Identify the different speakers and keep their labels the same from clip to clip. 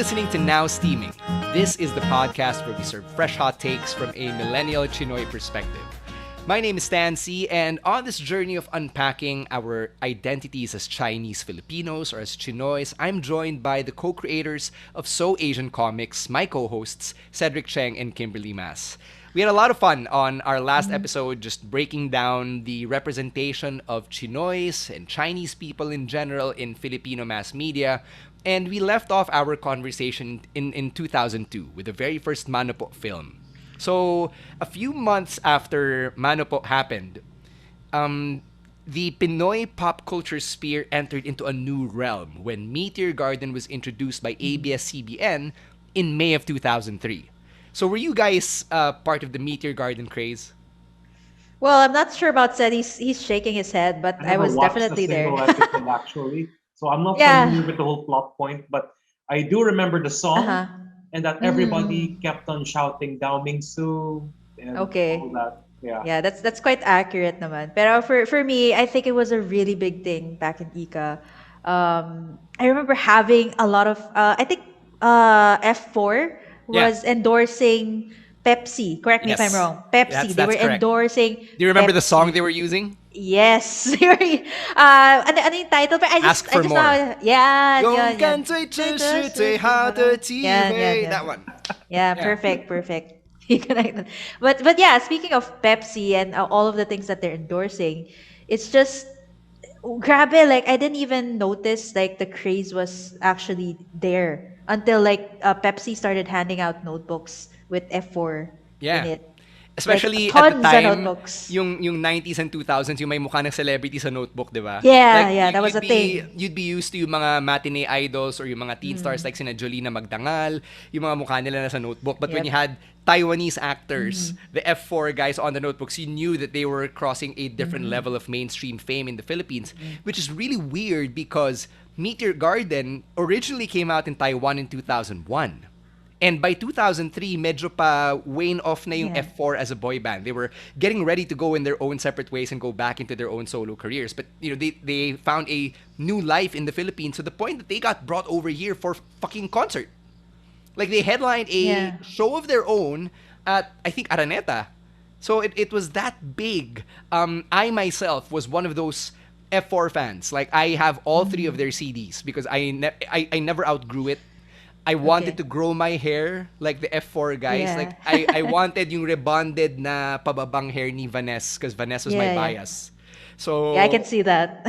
Speaker 1: listening to Now Steaming. This is the podcast where we serve fresh hot takes from a millennial Chinoy perspective. My name is Stan C, and on this journey of unpacking our identities as Chinese Filipinos or as Chinoys, I'm joined by the co-creators of So Asian Comics, my co-hosts, Cedric Cheng and Kimberly Mas. We had a lot of fun on our last episode just breaking down the representation of Chinoys and Chinese people in general in Filipino mass media. And we left off our conversation in 2002 with the very first Mano Po film. So, a few months after Mano Po happened, the Pinoy pop culture sphere entered into a new realm when Meteor Garden was introduced by ABS-CBN in May of 2003. So, were you guys part of the Meteor Garden craze?
Speaker 2: Well, I'm not sure about Seth. He's shaking his head, but
Speaker 3: I
Speaker 2: I
Speaker 3: never
Speaker 2: was
Speaker 3: watched a
Speaker 2: definitely there.
Speaker 3: single episode actually, so I'm not
Speaker 2: Yeah.
Speaker 3: familiar with the whole plot point. But I do remember the song
Speaker 2: Uh-huh.
Speaker 3: and that
Speaker 2: Mm-hmm.
Speaker 3: everybody kept on shouting "Dao Ming Su" and all
Speaker 2: Okay.
Speaker 3: that. Yeah.
Speaker 2: Yeah, that's quite accurate naman. Pero for me, I think it was a really big thing back in Ika. I remember having a lot of I think F4
Speaker 1: Yeah.
Speaker 2: was endorsing Pepsi. Correct me if I'm
Speaker 1: Yes.
Speaker 2: wrong. Pepsi. They
Speaker 1: That's
Speaker 2: were
Speaker 1: correct.
Speaker 2: endorsing
Speaker 1: Do you remember the song they
Speaker 2: Pepsi.
Speaker 1: were using?
Speaker 2: Yes. Ano yung title? But
Speaker 1: Ask
Speaker 2: I
Speaker 1: for
Speaker 2: just
Speaker 1: more.
Speaker 2: now, yeah,
Speaker 1: 勇
Speaker 2: yeah.
Speaker 1: 敢追这是最好的机
Speaker 2: Yan, yan,
Speaker 1: 会.
Speaker 2: yan.
Speaker 1: That one.
Speaker 2: Yeah,
Speaker 1: Yeah.
Speaker 2: perfect, perfect. You connect. But yeah, speaking of Pepsi and all of the things that they're endorsing, it's just grabe. Like I didn't even notice like the craze was actually there until like Pepsi started handing out notebooks with F4 in
Speaker 1: Yeah.
Speaker 2: it, like
Speaker 1: Especially at the
Speaker 2: tons of
Speaker 1: time,
Speaker 2: notebooks.
Speaker 1: yung 90s and 2000s, yung may mukha ng celebrity sa notebook, di ba?
Speaker 2: Yeah,
Speaker 1: Like,
Speaker 2: yeah, that was a thing.
Speaker 1: you'd be used to yung mga matinee idols or yung mga teen stars like sina Jolina Magdangal, yung mga mukha nila na sa notebook. But when you
Speaker 2: Yep.
Speaker 1: had Taiwanese actors, the F4 guys on the notebooks, you knew that they were crossing a different level of mainstream fame in the Philippines, which is really weird because Meteor Garden originally came out in Taiwan in 2001. And by 2003, medyo pa wane off na yung
Speaker 2: Yeah.
Speaker 1: F4 as a boy band. They were getting ready to go in their own separate ways and go back into their own solo careers. But they found a new life in the Philippines to the point that they got brought over here for fucking concert. Like they headlined a
Speaker 2: Yeah.
Speaker 1: show of their own at I think Araneta. So it was that big. I myself was one of those F4 fans. Like I have all three of their CDs because I never outgrew it. I wanted
Speaker 2: Okay.
Speaker 1: to grow my hair like the F4 guys.
Speaker 2: Yeah.
Speaker 1: Like I wanted yung rebonded na pababang hair ni Vanessa because Vanessa was my
Speaker 2: Yeah, yeah.
Speaker 1: bias. So
Speaker 2: Yeah, I can see that.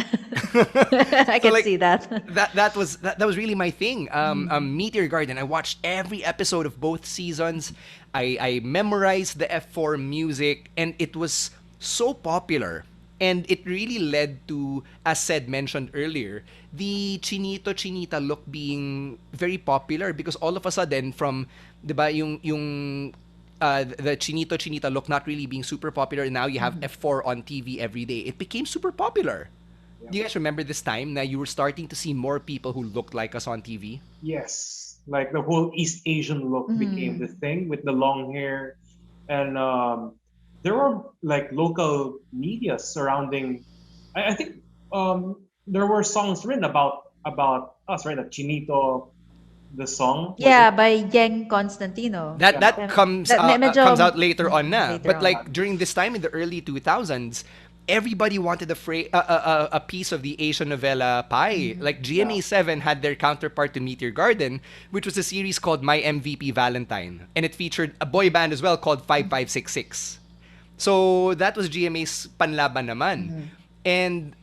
Speaker 2: I
Speaker 1: so
Speaker 2: can
Speaker 1: like
Speaker 2: see that.
Speaker 1: that was really my thing. Meteor Garden. I watched every episode of both seasons. I memorized the F4 music, and it was so popular. And it really led to, as said mentioned earlier, the Chinito Chinita look being very popular because all of a sudden from 'di ba yung the Chinito Chinita look not really being super popular, and now you have F4 on TV every day. It became super popular. Do you guys remember this time that you were starting to see more people who looked like us on TV?
Speaker 3: Yes, like the whole East Asian look became the thing with the long hair, and there were like local media surrounding. I think there were songs written about us, right? Like Chinito, the song was
Speaker 2: Yeah,
Speaker 3: it?
Speaker 2: by Yang Constantino.
Speaker 1: That comes comes out
Speaker 2: Medyo
Speaker 1: later on na.
Speaker 2: later
Speaker 1: But
Speaker 2: on.
Speaker 1: like during this time in the early 2000s, everybody wanted a piece of the Asian novela pie. Like GMA7 had their counterpart to Meteor Garden, which was a series called My MVP Valentine, and it featured a boy band as well called 5566. So that was GMA's panlaban naman. And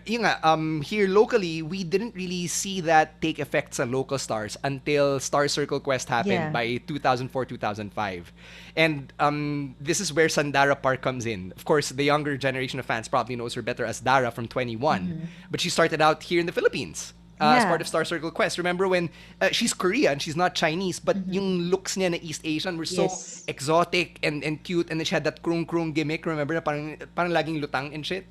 Speaker 1: yun nga, here locally, we didn't really see that take effect sa local stars until Star Circle Quest happened
Speaker 2: Yeah.
Speaker 1: by 2004, 2005. And this is where Sandara Park comes in. Of course, the younger generation of fans probably knows her better as Dara from 21. But she started out here in the Philippines. As
Speaker 2: Yeah.
Speaker 1: part of Star Circle Quest. Remember when she's Korean, she's not Chinese, but yung looks niya na East Asian were so
Speaker 2: Yes.
Speaker 1: exotic and cute, and then she had that krung gimmick. Remember na parang laging lutang and shit.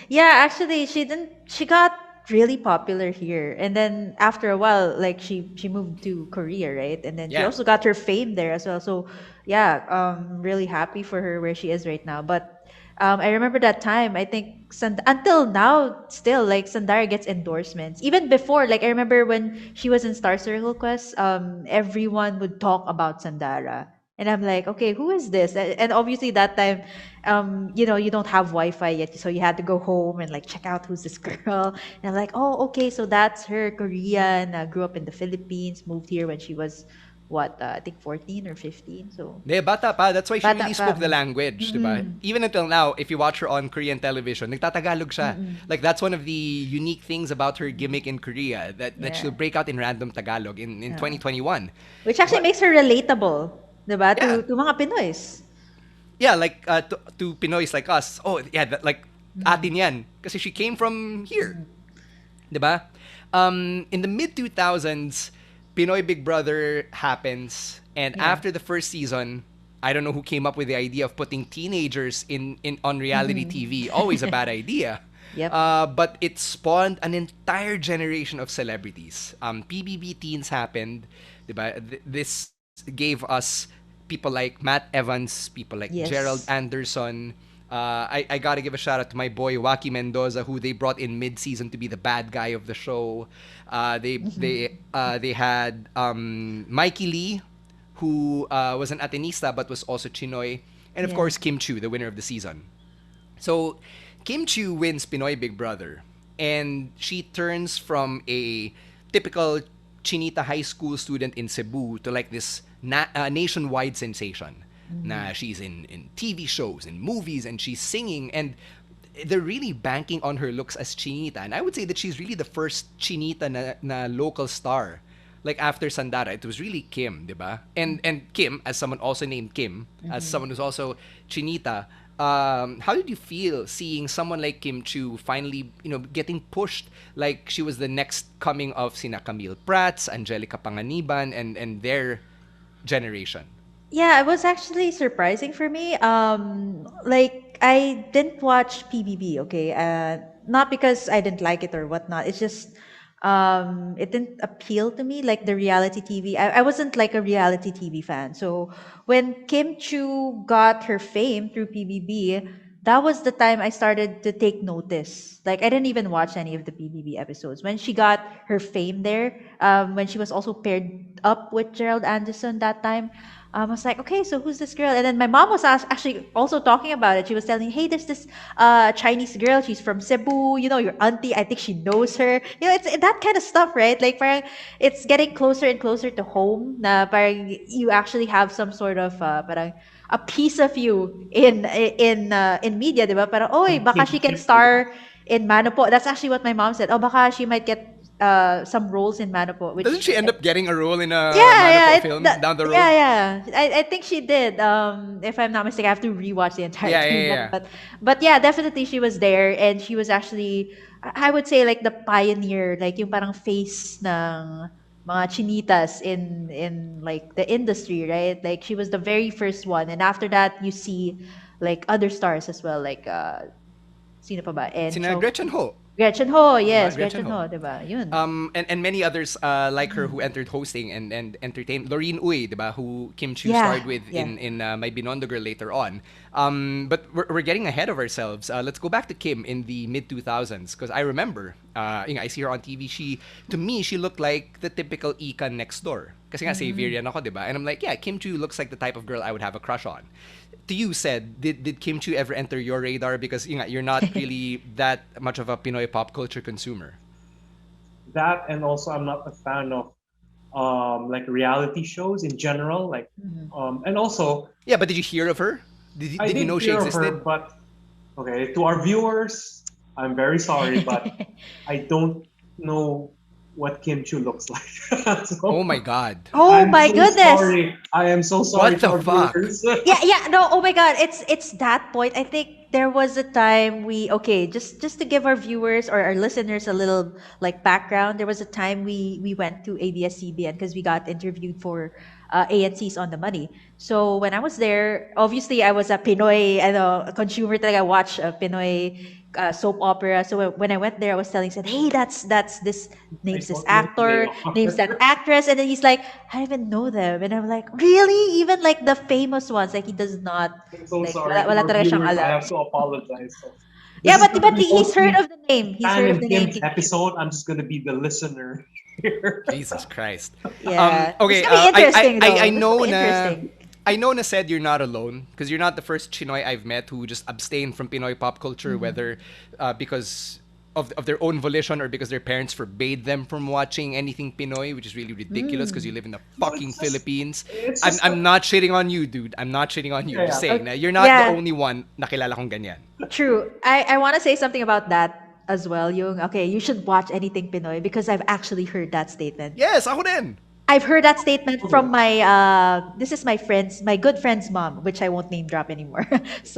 Speaker 2: Yeah, actually, she got really popular here, and then after a while, like she moved to Korea, right? And then she
Speaker 1: Yeah.
Speaker 2: also got her fame there as well. So yeah, really happy for her where she is right now. But I remember that time. I think until now, still like Sandara gets endorsements. Even before, like I remember when she was in Star Circle Quest, everyone would talk about Sandara, and I'm like, okay, who is this? And obviously that time, you don't have Wi-Fi yet, so you had to go home and like check out who's this girl. And I'm like, oh, okay, so that's her, Korean, grew up in the Philippines, moved here when she was what, I think 14 or 15. So
Speaker 1: De, bata pa. That's why she
Speaker 2: bata
Speaker 1: really
Speaker 2: pa.
Speaker 1: spoke the language, di ba?
Speaker 2: Mm-mm.
Speaker 1: Even until now, if you watch her on Korean television, nagtatagalog siya.
Speaker 2: Mm-mm.
Speaker 1: Like, that's one of the unique things about her gimmick in Korea, that she'll
Speaker 2: Yeah.
Speaker 1: break out in random Tagalog in
Speaker 2: Yeah.
Speaker 1: 2021.
Speaker 2: Which actually
Speaker 1: But,
Speaker 2: makes her relatable, 'di ba?
Speaker 1: yeah.
Speaker 2: To mga Pinoys.
Speaker 1: Yeah, like, to Pinoys like us. Oh, yeah, like,
Speaker 2: Mm.
Speaker 1: atin yan. Kasi she came from here.
Speaker 2: Mm.
Speaker 1: Di ba? In the mid-2000s, Pinoy Big Brother happens, and
Speaker 2: Yeah.
Speaker 1: after the first season, I don't know who came up with the idea of putting teenagers in on reality TV. Always a bad idea.
Speaker 2: Yep.
Speaker 1: But it spawned an entire generation of celebrities. PBB teens happened, diba? This gave us people like Matt Evans, people like Gerald
Speaker 2: Yes.
Speaker 1: Anderson. I gotta give a shout out to my boy Waki Mendoza, who they brought in mid season to be the bad guy of the show. They had Mikey Lee, who was an Atenista but was also Chinoy, and of
Speaker 2: Yeah.
Speaker 1: course Kim Chu, the winner of the season. So Kim Chu wins Pinoy Big Brother, and she turns from a typical Chinita high school student in Cebu to like this nationwide sensation.
Speaker 2: Mm-hmm.
Speaker 1: Na she's in TV shows, in movies, and she's singing, and they're really banking on her looks as Chinita. And I would say that she's really the first Chinita na local star. Like after Sandara, it was really Kim, di ba? And Kim, as someone also named Kim, as
Speaker 2: Mm-hmm.
Speaker 1: someone who's also Chinita, how did you feel seeing someone like Kim Chu finally, getting pushed like she was the next coming of Sina Camille Prats, Angelica Panganiban, and their generation?
Speaker 2: Yeah, it was actually surprising for me. Like I didn't watch PBB, okay? Not because I didn't like it or whatnot. It's just it didn't appeal to me like the reality TV. I wasn't like a reality TV fan. So when Kim Chu got her fame through PBB, that was the time I started to take notice. Like I didn't even watch any of the PBB episodes. When she got her fame there, when she was also paired up with Gerald Anderson that time, I was like, okay, so who's this girl? And then my mom was actually also talking about it. She was telling, hey, there's this Chinese girl. She's from Cebu. Your auntie, I think she knows her. It's that kind of stuff, right? Like, parang it's getting closer and closer to home. Na parang you actually have some sort of parang a piece of you in media, di ba? Parang, oy,
Speaker 3: Some
Speaker 2: baka she can
Speaker 3: kinship with
Speaker 2: star in Manopo. That's actually what my mom said. Oh, baka she might get some roles in Manopo,
Speaker 1: Doesn't
Speaker 2: which
Speaker 1: she end up getting a role in a
Speaker 2: yeah, yeah,
Speaker 1: Manopo film down the
Speaker 2: yeah,
Speaker 1: road?
Speaker 2: yeah. I think she did. If I'm not mistaken, I have to rewatch the entire
Speaker 1: Yeah,
Speaker 2: thing.
Speaker 1: yeah,
Speaker 2: But
Speaker 1: yeah.
Speaker 2: but but yeah, definitely she was there, and she was actually, I would say, like the pioneer, like yung parang face ng mga chinitas in like the industry, right? Like she was the very first one, and after that, you see like other stars as well, like sino pa ba? And
Speaker 1: Sina Gretchen Ho.
Speaker 2: Gretchen Ho,
Speaker 1: Diba?
Speaker 2: yes,
Speaker 1: Gretchen
Speaker 2: Gretchen
Speaker 1: Ho.
Speaker 2: Ho, diba? Yun.
Speaker 1: And many others like her who
Speaker 2: Mm.
Speaker 1: entered hosting and entertained. Lorene Uy, diba, who Kim Chu
Speaker 2: Yeah,
Speaker 1: starred with
Speaker 2: yeah.
Speaker 1: in My Binondo Girl later on. But we're getting ahead of ourselves. Let's go back to Kim in the mid 2000s because I remember, I see her on TV. To me, she looked like the typical Ika next door. Kasi nga
Speaker 2: Mm.
Speaker 1: Xaverian ako, diba? And I'm like, yeah, Kim Chu looks like the type of girl I would have a crush on. To you, said, did Kim Chu ever enter your radar? Because you're not really that much of a Pinoy pop culture consumer.
Speaker 3: that, and also I'm not a fan of like reality shows in general. Like
Speaker 2: Mhm.
Speaker 3: and also
Speaker 1: Yeah, but did you hear of her? Did
Speaker 3: I
Speaker 1: did you
Speaker 3: did
Speaker 1: know she
Speaker 3: hear of her,
Speaker 1: existed?
Speaker 3: but okay, to our viewers, I'm very sorry, but I don't know what Kim Chu looks like.
Speaker 1: Oh
Speaker 3: So
Speaker 1: my god.
Speaker 2: Oh
Speaker 3: I'm
Speaker 2: my
Speaker 3: so
Speaker 2: goodness.
Speaker 3: sorry. I am so sorry
Speaker 1: What
Speaker 3: to
Speaker 1: the
Speaker 3: our
Speaker 1: fuck?
Speaker 3: viewers.
Speaker 2: Yeah, yeah, no, oh my God. It's that point. I think there was a time okay, just to give our viewers or our listeners a little like background, there was a time we went to ABS-CBN because we got interviewed for ANC's On the Money. So when I was there, obviously I was a Pinoy, a consumer. Like I watch a Pinoy soap opera. So when I went there, I was telling, said, "Hey, that's this
Speaker 3: I
Speaker 2: name's this
Speaker 3: don't know who they
Speaker 2: actor, name's that
Speaker 3: are.
Speaker 2: actress," and then he's like, "I don't even know them," and I'm like, "Really? Even like the famous ones? Like he does not
Speaker 3: I'm so
Speaker 2: like
Speaker 3: sorry to
Speaker 2: wala
Speaker 3: our
Speaker 2: talaga siyang
Speaker 3: viewers. I
Speaker 2: alam."
Speaker 3: have to apologize. So this
Speaker 2: Yeah,
Speaker 3: is
Speaker 2: but
Speaker 3: going to be
Speaker 2: he's heard
Speaker 3: mostly
Speaker 2: of the name. He's
Speaker 3: Stan
Speaker 2: heard of
Speaker 3: and
Speaker 2: the name
Speaker 3: Kim's
Speaker 2: Kim Chu.
Speaker 3: episode. I'm just going to be the listener here.
Speaker 1: Jesus Christ.
Speaker 2: Yeah, it's
Speaker 1: Okay.
Speaker 2: gonna be interesting
Speaker 1: I
Speaker 2: though. It's gonna
Speaker 1: know
Speaker 2: be
Speaker 1: na.
Speaker 2: interesting.
Speaker 1: I know na said you're not alone because you're not the first Chinoy I've met who just abstain from Pinoy pop culture, whether because of their own volition or because their parents forbade them from watching anything Pinoy, which is really ridiculous because you live in the
Speaker 3: No,
Speaker 1: fucking Philippines.
Speaker 3: it's just
Speaker 1: I'm not shitting on you, dude. I'm not shitting on you. I'm
Speaker 3: yeah,
Speaker 1: just
Speaker 3: yeah.
Speaker 1: saying
Speaker 2: Okay.
Speaker 1: na you're not the
Speaker 2: Yeah,
Speaker 1: only one nakilala kong ganyan.
Speaker 2: true. I want to say something about that as well, Yung. Okay, you should watch anything Pinoy because I've actually heard that statement.
Speaker 1: Yes, ako din.
Speaker 2: I've heard that statement
Speaker 3: Okay,
Speaker 2: from my this is my friend's my good friend's mom, which I won't name drop anymore.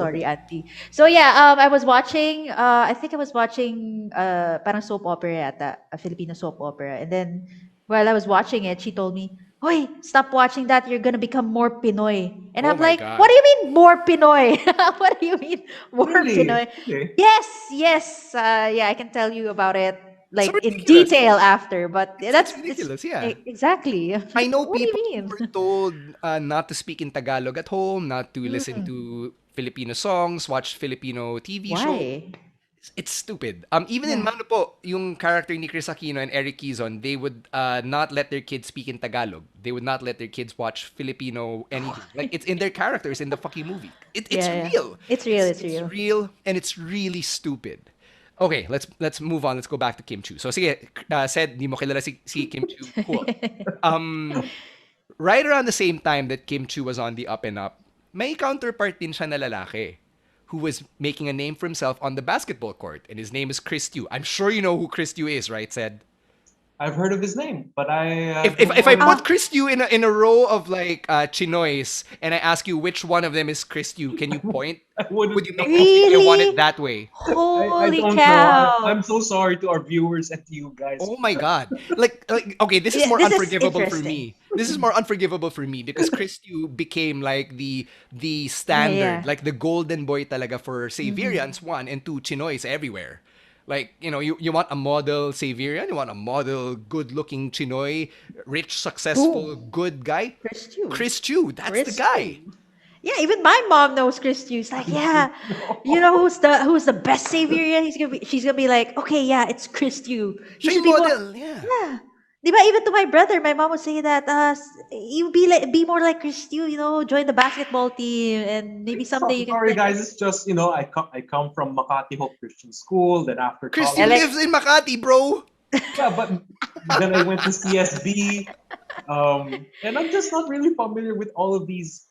Speaker 3: okay.
Speaker 2: Sorry, auntie. So yeah, I was watching I think I was watching parang soap opera yata, a Filipino soap opera. And then while I was watching it, she told me, "Hoy, stop watching that. You're gonna become more Pinoy." And
Speaker 1: Oh
Speaker 2: I'm
Speaker 1: my
Speaker 2: like, "What
Speaker 1: god.
Speaker 2: do you mean more Pinoy? What do you mean more
Speaker 3: Really?
Speaker 2: Pinoy?"
Speaker 3: Okay.
Speaker 2: Yes, yes. Yeah, I can tell you about it
Speaker 1: So
Speaker 2: like in
Speaker 1: ridiculous.
Speaker 2: detail after, but
Speaker 1: It's
Speaker 2: it's
Speaker 1: ridiculous, yeah.
Speaker 2: exactly.
Speaker 1: I know
Speaker 2: What do you
Speaker 1: people who
Speaker 2: mean?
Speaker 1: were told not to speak in Tagalog at home, not to listen to Filipino songs, watch Filipino TV shows.
Speaker 2: Why?
Speaker 1: It's stupid. Even in
Speaker 2: Yeah.
Speaker 1: Mano po, yung character ni Chris Aquino and Eric Quezon, they would not let their kids speak in Tagalog. They would not let their kids watch Filipino anything. Like it's in their characters in the fucking movie. It's
Speaker 2: Yeah, yeah.
Speaker 1: real.
Speaker 2: It's real, it's
Speaker 1: It's
Speaker 2: real.
Speaker 1: real and it's really stupid. Okay, let's move on. Let's go back to Kim Chu. So sige, said di mo kilala si Kim Chu. Cool. Um, right around the same time that Kim Chu was on the up and up, may counterpart din siya na lalaki who was making a name for himself on the basketball court, and his name is Chris Tiu. I'm sure you know who Chris Tiu is, right, Said?
Speaker 3: I've heard of his name, but I don't
Speaker 1: If I
Speaker 3: know.
Speaker 1: put
Speaker 2: Ah,
Speaker 1: Chris Tiu in a row of like Chinoys and I ask you which one of them is Chris Tiu, can you point?
Speaker 3: I wouldn't
Speaker 1: Would you make me
Speaker 3: know.
Speaker 1: think I want it
Speaker 2: really?
Speaker 1: that way?
Speaker 3: I
Speaker 2: Holy
Speaker 3: don't know.
Speaker 2: cow.
Speaker 3: I'm so sorry to our viewers and to you guys.
Speaker 1: Oh my god. Like okay, this is
Speaker 2: Yeah,
Speaker 1: more
Speaker 2: this is
Speaker 1: unforgivable for
Speaker 2: interesting.
Speaker 1: me. This is more unforgivable for me because Chris Yu became like the
Speaker 2: Yeah,
Speaker 1: standard,
Speaker 2: yeah.
Speaker 1: like the golden boy talaga for Saverians, one, and two, Chinoys everywhere. Like, you want a model Saverian, you want a model good-looking Chinoy, rich, successful,
Speaker 2: Who?
Speaker 1: good guy.
Speaker 2: Chris Chu.
Speaker 1: Chris Chu, that's the
Speaker 2: Chris
Speaker 1: guy.
Speaker 2: Chu. Yeah, even my mom knows Chris Chu. She's like, yeah, you know who's the best savior? She's gonna be like, okay, yeah, it's Chris Chu. You
Speaker 1: Siya
Speaker 2: should
Speaker 1: yung
Speaker 2: be more.
Speaker 1: model, yeah.
Speaker 2: Yeah. Diba, even to my brother, my mom would say that you be more like Chris Chu, join the basketball team and maybe someday you can
Speaker 3: Sorry,
Speaker 2: play.
Speaker 3: guys. It's just I come from Makati Hope Christian School. Then after
Speaker 1: Chris
Speaker 2: Yeah,
Speaker 1: Yu
Speaker 3: college,
Speaker 2: like
Speaker 1: lives in Makati, bro.
Speaker 3: yeah, but then I went to CSB, and I'm just not really familiar with all of these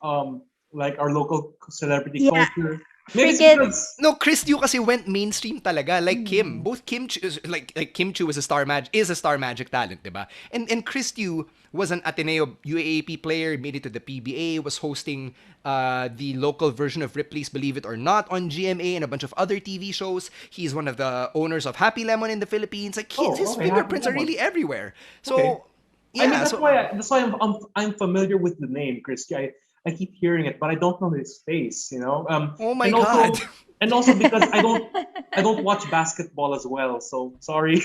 Speaker 3: like our local celebrity
Speaker 2: yeah,
Speaker 3: culture. Maybe it's
Speaker 2: freaking
Speaker 3: because
Speaker 1: No, Chris Yu kasi went mainstream talaga like Kim.
Speaker 2: mm,
Speaker 1: Both Kim Chu like Kim Chu was a star magic talent, 'di ba? And Chris Yu was an Ateneo UAAP player, made it to the PBA, was hosting the local version of Ripley's Believe It or Not on GMA and a bunch of other TV shows. He's one of the owners of Happy Lemon in the Philippines. Like his
Speaker 3: okay, Happy
Speaker 1: fingerprints are
Speaker 3: Lemon.
Speaker 1: really everywhere.
Speaker 3: Okay,
Speaker 1: So,
Speaker 3: I mean
Speaker 1: yeah, so
Speaker 3: that's why I'm familiar with the name Christy. I keep hearing it, but I don't know his face.
Speaker 1: oh my
Speaker 3: And
Speaker 1: god.
Speaker 3: also because I don't watch basketball as well. So sorry.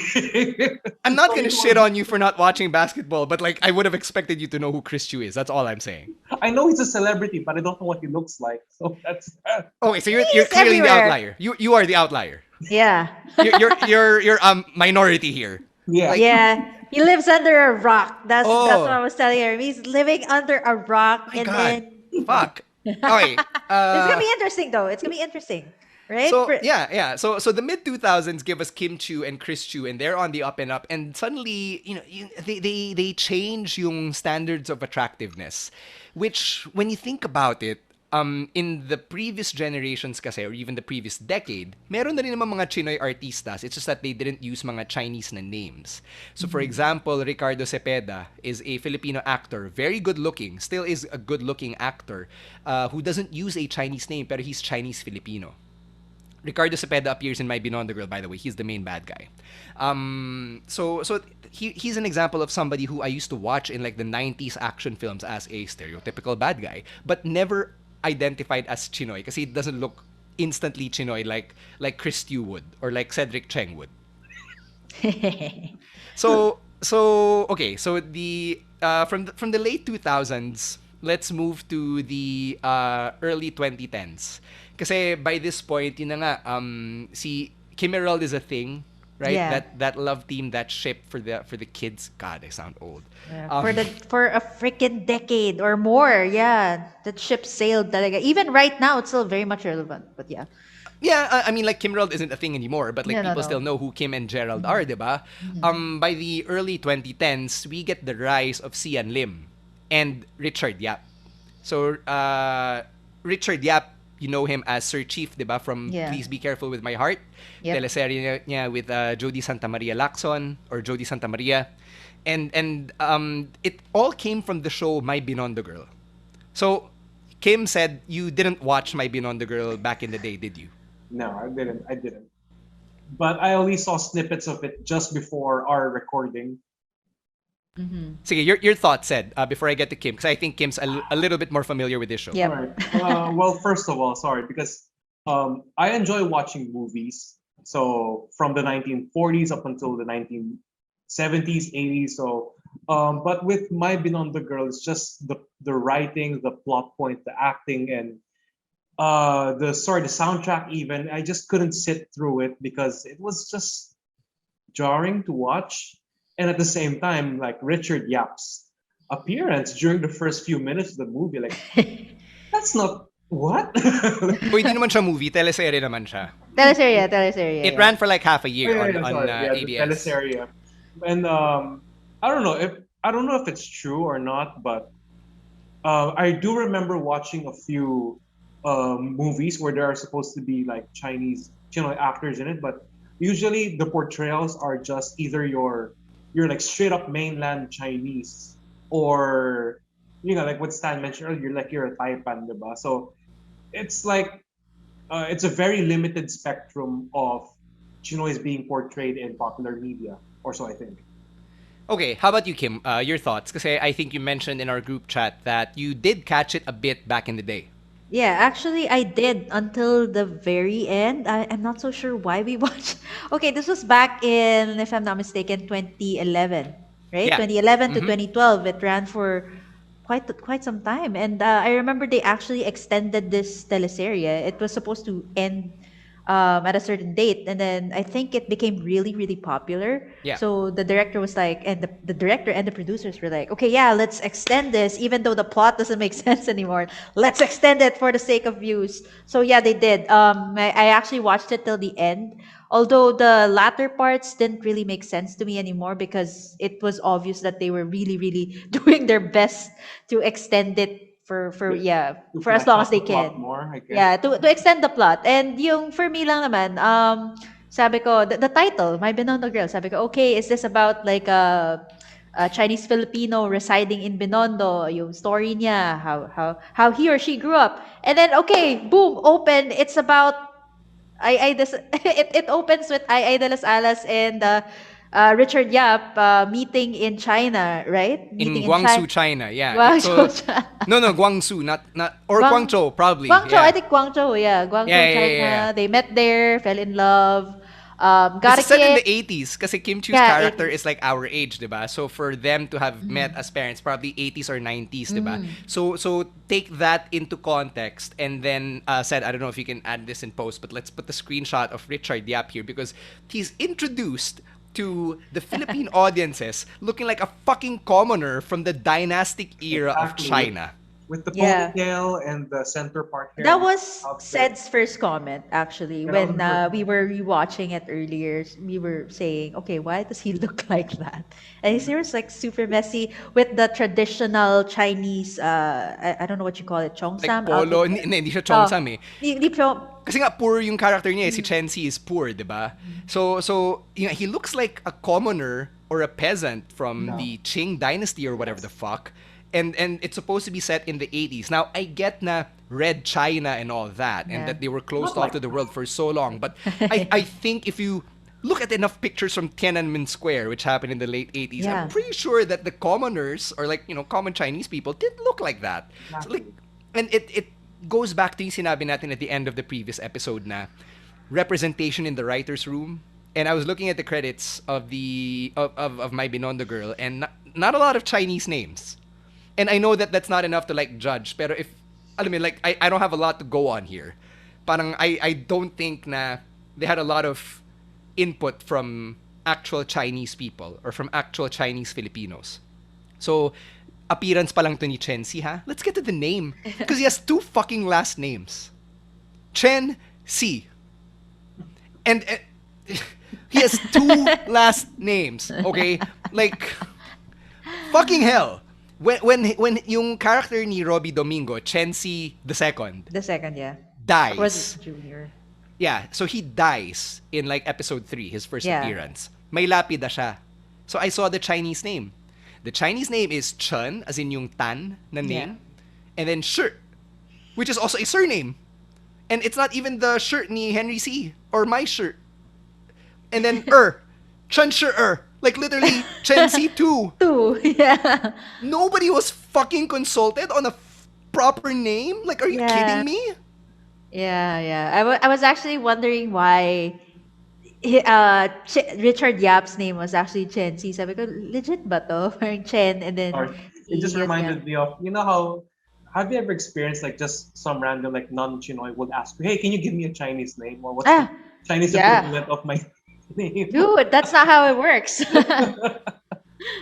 Speaker 1: I'm not
Speaker 3: Sorry
Speaker 1: gonna
Speaker 3: to
Speaker 1: shit on you for not watching basketball, but like I would have expected you to know who Chris Chu is. That's all I'm saying.
Speaker 3: I know he's a celebrity, but I don't know what he looks like. So that's
Speaker 1: Okay, so you're
Speaker 2: he's
Speaker 1: clearly the
Speaker 2: everywhere.
Speaker 1: outlier. You are the outlier.
Speaker 2: Yeah.
Speaker 1: You're minority here.
Speaker 3: yeah.
Speaker 1: Like,
Speaker 2: Yeah, he lives under a rock. That's what I
Speaker 1: oh
Speaker 2: was telling her. He's living under a rock,
Speaker 1: my
Speaker 2: and
Speaker 1: god,
Speaker 2: then
Speaker 1: fuck. Okay,
Speaker 2: it's gonna be interesting, though. It's gonna be interesting, right?
Speaker 1: so yeah. So the mid 2000s give us Kim Chu and Chris Chu, and they're on the up and up, and suddenly they change yung standards of attractiveness, which when you think about it. In the previous generations kasi, or even the previous decade, meron na rin naman mga Chinoy artistas. It's just that they didn't use mga Chinese na names. So for example, Ricardo Cepeda is a Filipino actor, very good looking, still is a good looking actor, who doesn't use a Chinese name, pero he's Chinese Filipino. Ricardo Cepeda appears in My Beyond the Girl, by the way. He's the main bad guy. So he's an example of somebody who I used to watch in like the 90s action films as a stereotypical bad guy, but never identified as Chinoy kasi he doesn't look instantly Chinoy like Chris Stew would or like Cedric Cheng would. So okay, so the from the late 2000s, let's move to the early 2010s. Kasi by this point, yun na nga, si Kim Emerald is a thing, right?
Speaker 2: Yeah.
Speaker 1: That love team, that ship for the kids. God, I sound old.
Speaker 2: Yeah,
Speaker 1: Um,
Speaker 2: for a freaking decade or more, yeah, that ship sailed talaga. Even right now, it's still very much relevant. But yeah,
Speaker 1: Yeah, I mean, like, Kim Emerald isn't a thing anymore, but, like,
Speaker 2: no, no,
Speaker 1: people still
Speaker 2: no.
Speaker 1: know who Kim and Gerald are, diba? By the early 2010s, we get the rise of Sian Lim and Richard Yap. So, Richard Yap, you know him as Sir Chief, diba? From
Speaker 2: Yeah.
Speaker 1: Please Be Careful with My Heart.
Speaker 2: Yep.
Speaker 1: Teleserye niya with Jody Santa Maria Lacson, or Jody Santa Maria. And it all came from the show My Binondo Girl. So, Kim said you didn't watch My Binondo Girl back in the day, did you?
Speaker 3: No, I didn't. I didn't. But I only saw snippets of it just before our recording.
Speaker 1: Sige, your thoughts, said before I get to Kim, because I think Kim's a little bit more familiar with this show.
Speaker 2: Yep.
Speaker 3: All right. Well, first of all, sorry, because I enjoy watching movies. So from the 1940s up until the 1970s, 80s. So, but with My Binondo Girl, it's just the writing, the plot point, the acting, and the soundtrack. Even I just couldn't sit through it because it was just jarring to watch. And at the same time, like Richard Yap's appearance during the first few minutes of the movie, like that's not what.
Speaker 1: Uy, di naman siya movie, teleserye naman siya.
Speaker 2: Teleserye.
Speaker 1: It ran for like half a year on
Speaker 3: Sorry, yeah, the
Speaker 1: ABS.
Speaker 3: teleserye. And I don't know if it's true or not, but I do remember watching a few movies where there are supposed to be like Chinese actors in it, but usually the portrayals are just either you're like straight up mainland Chinese, or like what Stan mentioned earlier, you're a Taipan, diba? So it's like it's a very limited spectrum of Chinoys being portrayed in popular media, or so I think.
Speaker 1: Okay, how about you, Kim? Your thoughts? Because I think you mentioned in our group chat that you did catch it a bit back in the day.
Speaker 2: Yeah, actually, I did until the very end. I'm not so sure why we watched. Okay, this was back in, if I'm not mistaken, 2011, right?
Speaker 1: Yeah.
Speaker 2: 2011 to 2012. It ran for quite some time, and I remember they actually extended this teleserye. It was supposed to end at a certain date, and then I think it became really, really popular.
Speaker 1: Yeah.
Speaker 2: So the director was like, and the director and the producers were like, okay, yeah, let's extend this, even though the plot doesn't make sense anymore. Let's extend it for the sake of views. So yeah, they did. I actually watched it till the end. Although the latter parts didn't really make sense to me anymore because it was obvious that they were really, really doing their best to extend it for
Speaker 3: To
Speaker 2: for as
Speaker 3: flesh
Speaker 2: long
Speaker 3: out
Speaker 2: as they
Speaker 3: the plot
Speaker 2: can.
Speaker 3: more, I guess.
Speaker 2: Yeah, to extend the plot. And yung for me lang naman, sabi ko, the title, My Binondo Girl, sabi ko, okay, is this about like a Chinese Filipino residing in Binondo, yung story niya, how he or she grew up. And then, okay, boom, open. It's about it opens with Ai de las Alas and Richard Yap meeting in China, right?
Speaker 1: In
Speaker 2: Meeting
Speaker 1: Guangzhou, China. Yeah.
Speaker 2: Guangzhou,
Speaker 1: So,
Speaker 2: China.
Speaker 1: no, Guangzhou, not or
Speaker 2: Guang-
Speaker 1: Guangzhou, probably.
Speaker 2: Guangzhou,
Speaker 1: yeah.
Speaker 2: I think Guangzhou, yeah. Guangzhou,
Speaker 1: Yeah,
Speaker 2: China.
Speaker 1: yeah.
Speaker 2: They met there, fell in love. Got
Speaker 1: This
Speaker 2: a
Speaker 1: is set in
Speaker 2: kid.
Speaker 1: the 80s kasi Kim Chu's
Speaker 2: Yeah,
Speaker 1: character
Speaker 2: 80s.
Speaker 1: is like our age, diba? So for them to have met as parents, probably 80s or 90s, diba? So take that into context and then said, I don't know if you can add this in post, but let's put the screenshot of Richard Yap here because he's introduced to the Philippine audiences looking like a fucking commoner from the dynastic era of
Speaker 3: Exactly.
Speaker 1: China.
Speaker 3: With the
Speaker 2: Yeah.
Speaker 3: ponytail and the center part hair.
Speaker 2: That was
Speaker 3: outfit.
Speaker 2: Sed's first comment, actually,
Speaker 3: Yeah,
Speaker 2: when
Speaker 3: that was
Speaker 2: we were rewatching it earlier. We were saying, okay, why does he look like that? And his hair was like super messy with the traditional Chinese, I don't know what you call it,
Speaker 1: Like
Speaker 2: cheongsam
Speaker 1: polo,
Speaker 2: outfit.
Speaker 1: hindi siya Chongsam eh.
Speaker 2: Di
Speaker 1: Kasi nga poor yung character niya, si Chen Si is poor, 'di ba? So he looks like a commoner or a peasant from the Qing dynasty or whatever the fuck. And it's supposed to be set in the 80s. Now, I get na Red China and all that, and
Speaker 2: Yeah.
Speaker 1: that they were
Speaker 3: Not
Speaker 1: closed off
Speaker 3: like
Speaker 1: to the world for so long. But I think if you look at enough pictures from Tiananmen Square, which happened in the late 80s, I'm
Speaker 2: Yeah.
Speaker 1: pretty sure that the commoners, or like, common Chinese people, didn't look like that. So like,
Speaker 3: exactly.
Speaker 1: and it goes back to yung sinabi natin at the end of the previous episode na representation in the writer's room. And I was looking at the credits of of My Binondo Girl, and not a lot of Chinese names. And I know that that's not enough to like judge, pero if alam mo, like I don't have a lot to go on here. Parang I don't think na they had a lot of input from actual Chinese people or from actual Chinese Filipinos. So appearance pa lang to ni Chen Si, ha? Let's get to the name because he has two fucking last names. Chen Si. And he has two last names, okay? Like fucking hell. When yung character ni Robbie Domingo, Chensi the second,
Speaker 2: The second, yeah. Was
Speaker 1: dies.
Speaker 2: it Junior?
Speaker 1: Yeah, so he dies in like episode 3, his first
Speaker 2: Yeah.
Speaker 1: appearance. May lapida siya. So I saw the Chinese name. The Chinese name is Chen, as in yung Tan na name. And then Shi, which is also a surname. And it's not even the shirt ni Henry C. or my shirt. And then Chen Shi. Like literally Chen Si 2.
Speaker 2: Two. Yeah.
Speaker 1: Nobody was fucking consulted on a proper name? Like, are you
Speaker 2: Yeah.
Speaker 1: kidding me?
Speaker 2: Yeah, yeah. I was actually wondering why Richard Yap's name was actually Chen Si. Sabi ko, legit ba to? Parang Chen and then
Speaker 3: Or it just reminded me of, you know how, have you ever experienced like just some random like non-Chinoy would ask you, hey, can you give me a Chinese name? Or what's the Chinese
Speaker 2: yeah.
Speaker 3: equivalent of my name?
Speaker 2: Dude, that's not how it works.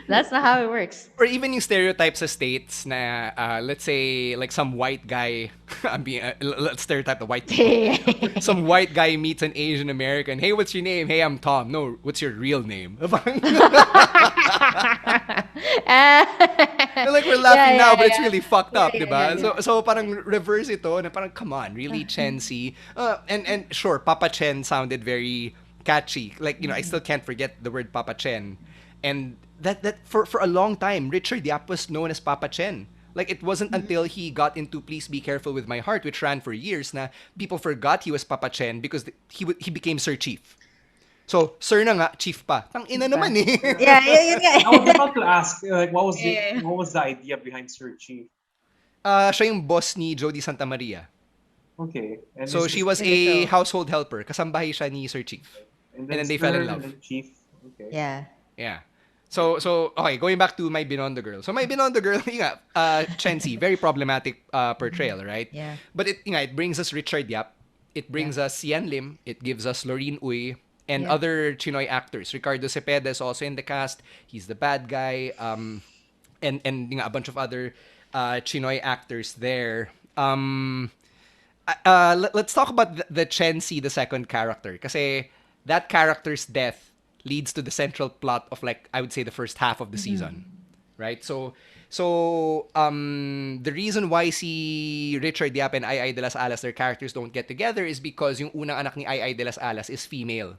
Speaker 2: That's not how it works.
Speaker 1: Or even yung stereotypes sa states na, let's say, like some white guy, let's stereotype the white people. Some white guy meets an Asian American. Hey, what's your name? Hey, I'm Tom. No, what's your real name? Like we're laughing now, but it's really fucked up, diba? So parang reverse ito, na parang come on, really Chen Si. And sure, Papa Chen sounded very catchy. Like, I still can't forget the word Papa Chen. And that for a long time, Richard Yap was known as Papa Chen. Like, it wasn't until he got into Please Be Careful with My Heart, which ran for years, na people forgot he was Papa Chen because he became Sir Chief. So, Sir na nga, Chief pa. Tang ina naman eh.
Speaker 2: Yeah, yun nga.
Speaker 3: I was about to ask, like, what was the idea behind Sir Chief?
Speaker 1: Siya yung boss ni Jody Santa Maria.
Speaker 3: Okay. And
Speaker 1: So, she was a household helper. Kasambahay siya ni Sir Chief. And then they fell in love.
Speaker 3: And then Chief. Okay.
Speaker 2: Yeah.
Speaker 1: Yeah. So okay, going back to My Binondo Girl. So My Binondo Girl, Chen Si, very problematic portrayal, right?
Speaker 2: Yeah.
Speaker 1: But it brings us Richard Yap, it brings us Sian Lim, it gives us Lorene Uy, and
Speaker 2: Yeah.
Speaker 1: other Chinoy actors. Ricardo Cepeda is also in the cast. He's the bad guy. And a bunch of other Chinoy actors there. Let's talk about the Chen Si, the second character. Kasi that character's death leads to the central plot of, like, I would say the first half of the season. Right? So the reason why si Richard Yap and Ai de las Alas, their characters don't get together is because yung unang anak ni Ai de las Alas is female.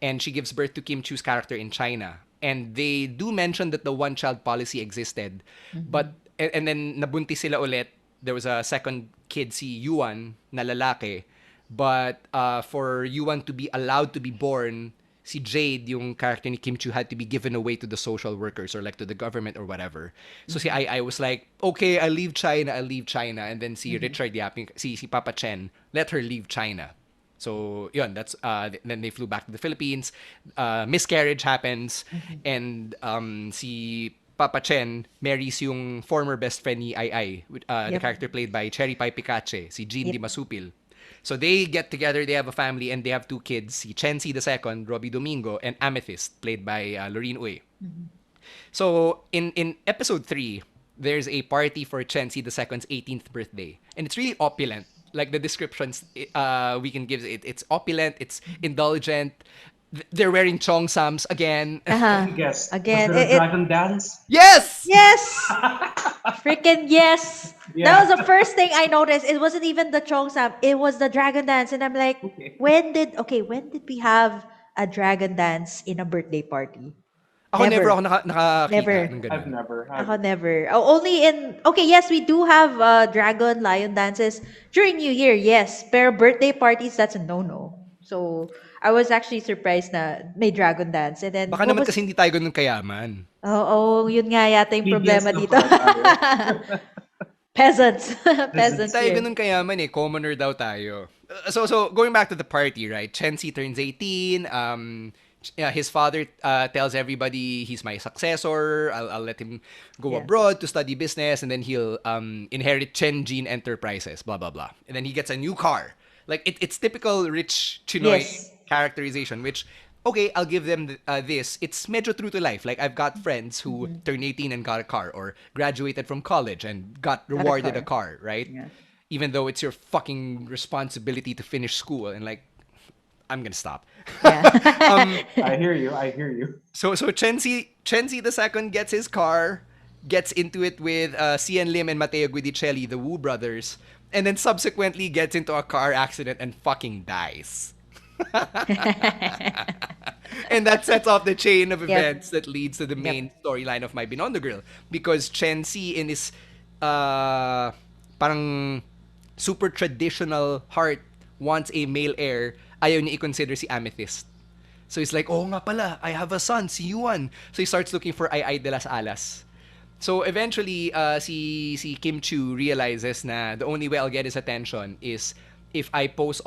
Speaker 1: And she gives birth to Kim Chu's character in China. And they do mention that the one-child policy existed. But, and then nabuntis sila ulit. There was a second kid, si Yuan, na lalaki. But for Yuan to be allowed to be born, si Jade, yung character ni Kim Chu, had to be given away to the social workers or like to the government or whatever. So si I was like, okay, I'll leave China. And then si Richard Yap, si Papa Chen, let her leave China. So yun, that's then they flew back to the Philippines. Miscarriage happens, and si Papa Chen marries yung former best friend ni Ai, the character played by Cherry Pie Picache, si Jean Di Masupil. So they get together, they have a family, and they have two kids, si Chen Si the second, Robbie Domingo, and Amethyst, played by Lorene Uy. So in episode 3, there's a party for Chen Si the second's 18th birthday, and it's really opulent. Like the descriptions we can give, it's opulent, it's indulgent. They're wearing cheongsams again.
Speaker 3: Guess.
Speaker 2: Again,
Speaker 3: Was there a dragon dance?
Speaker 1: Yes!
Speaker 2: Yes! Freaking yes!
Speaker 3: Yeah.
Speaker 2: That was the first thing I noticed. It wasn't even the Cheongsam. It was the dragon dance. And I'm like,
Speaker 3: Okay.
Speaker 2: when did we have a dragon dance in a birthday party?
Speaker 1: Ako never
Speaker 2: Never.
Speaker 1: ako nakakita
Speaker 2: Never.
Speaker 1: ng
Speaker 3: I've
Speaker 1: ganun.
Speaker 3: never.
Speaker 2: Ako never. Oh, only in okay, yes, we do have dragon lion dances during New Year, yes. Pero birthday parties, that's a no-no. So I was actually surprised na may dragon dance. And then
Speaker 1: Baka
Speaker 2: what
Speaker 1: naman
Speaker 2: was
Speaker 1: kasi hindi tayo ganun kayaman.
Speaker 2: oh, yun nga yata yung
Speaker 3: Plebeians
Speaker 2: problema
Speaker 3: lang
Speaker 2: dito.
Speaker 3: pala tayo.
Speaker 2: Peasants.
Speaker 1: Hindi
Speaker 2: Peasants
Speaker 3: Peasants.
Speaker 1: tayo
Speaker 2: here.
Speaker 1: ganun kayaman eh. Commoner daw tayo. So going back to the party, right? Chenzi turns 18. Yeah, his father tells everybody he's my successor. I'll let him go
Speaker 2: Yeah.
Speaker 1: abroad to study business, and then he'll inherit Chen Jin Enterprises. Blah blah blah. And then he gets a new car. Like it's typical rich Chinoy
Speaker 2: Yes.
Speaker 1: characterization, which okay, I'll give them this. It's medyo true to life. Like I've got friends who turned 18 and got a car, or graduated from college and got
Speaker 2: Got a
Speaker 1: rewarded a
Speaker 2: car.
Speaker 1: car, right?
Speaker 2: Yeah.
Speaker 1: Even though it's your fucking responsibility to finish school, and like I'm gonna stop.
Speaker 2: Yeah.
Speaker 3: I hear you. I hear you.
Speaker 1: So Chenzi the second gets his car, gets into it with Cian Lim and Mateo Guidicelli, the Wu brothers, and then subsequently gets into a car accident and fucking dies. And that sets off the chain of
Speaker 2: Yep.
Speaker 1: events that leads to the main storyline of My Binondo Girl. Because Chen Si in his parang super traditional heart wants a male heir, ayaw niya i-consider si Amethyst. So he's like, oh nga pala, I have a son, si Yuan. So he starts looking for Ai Ai de las Alas. So eventually, si Kim Chu realizes na the only way I'll get his attention is if I pose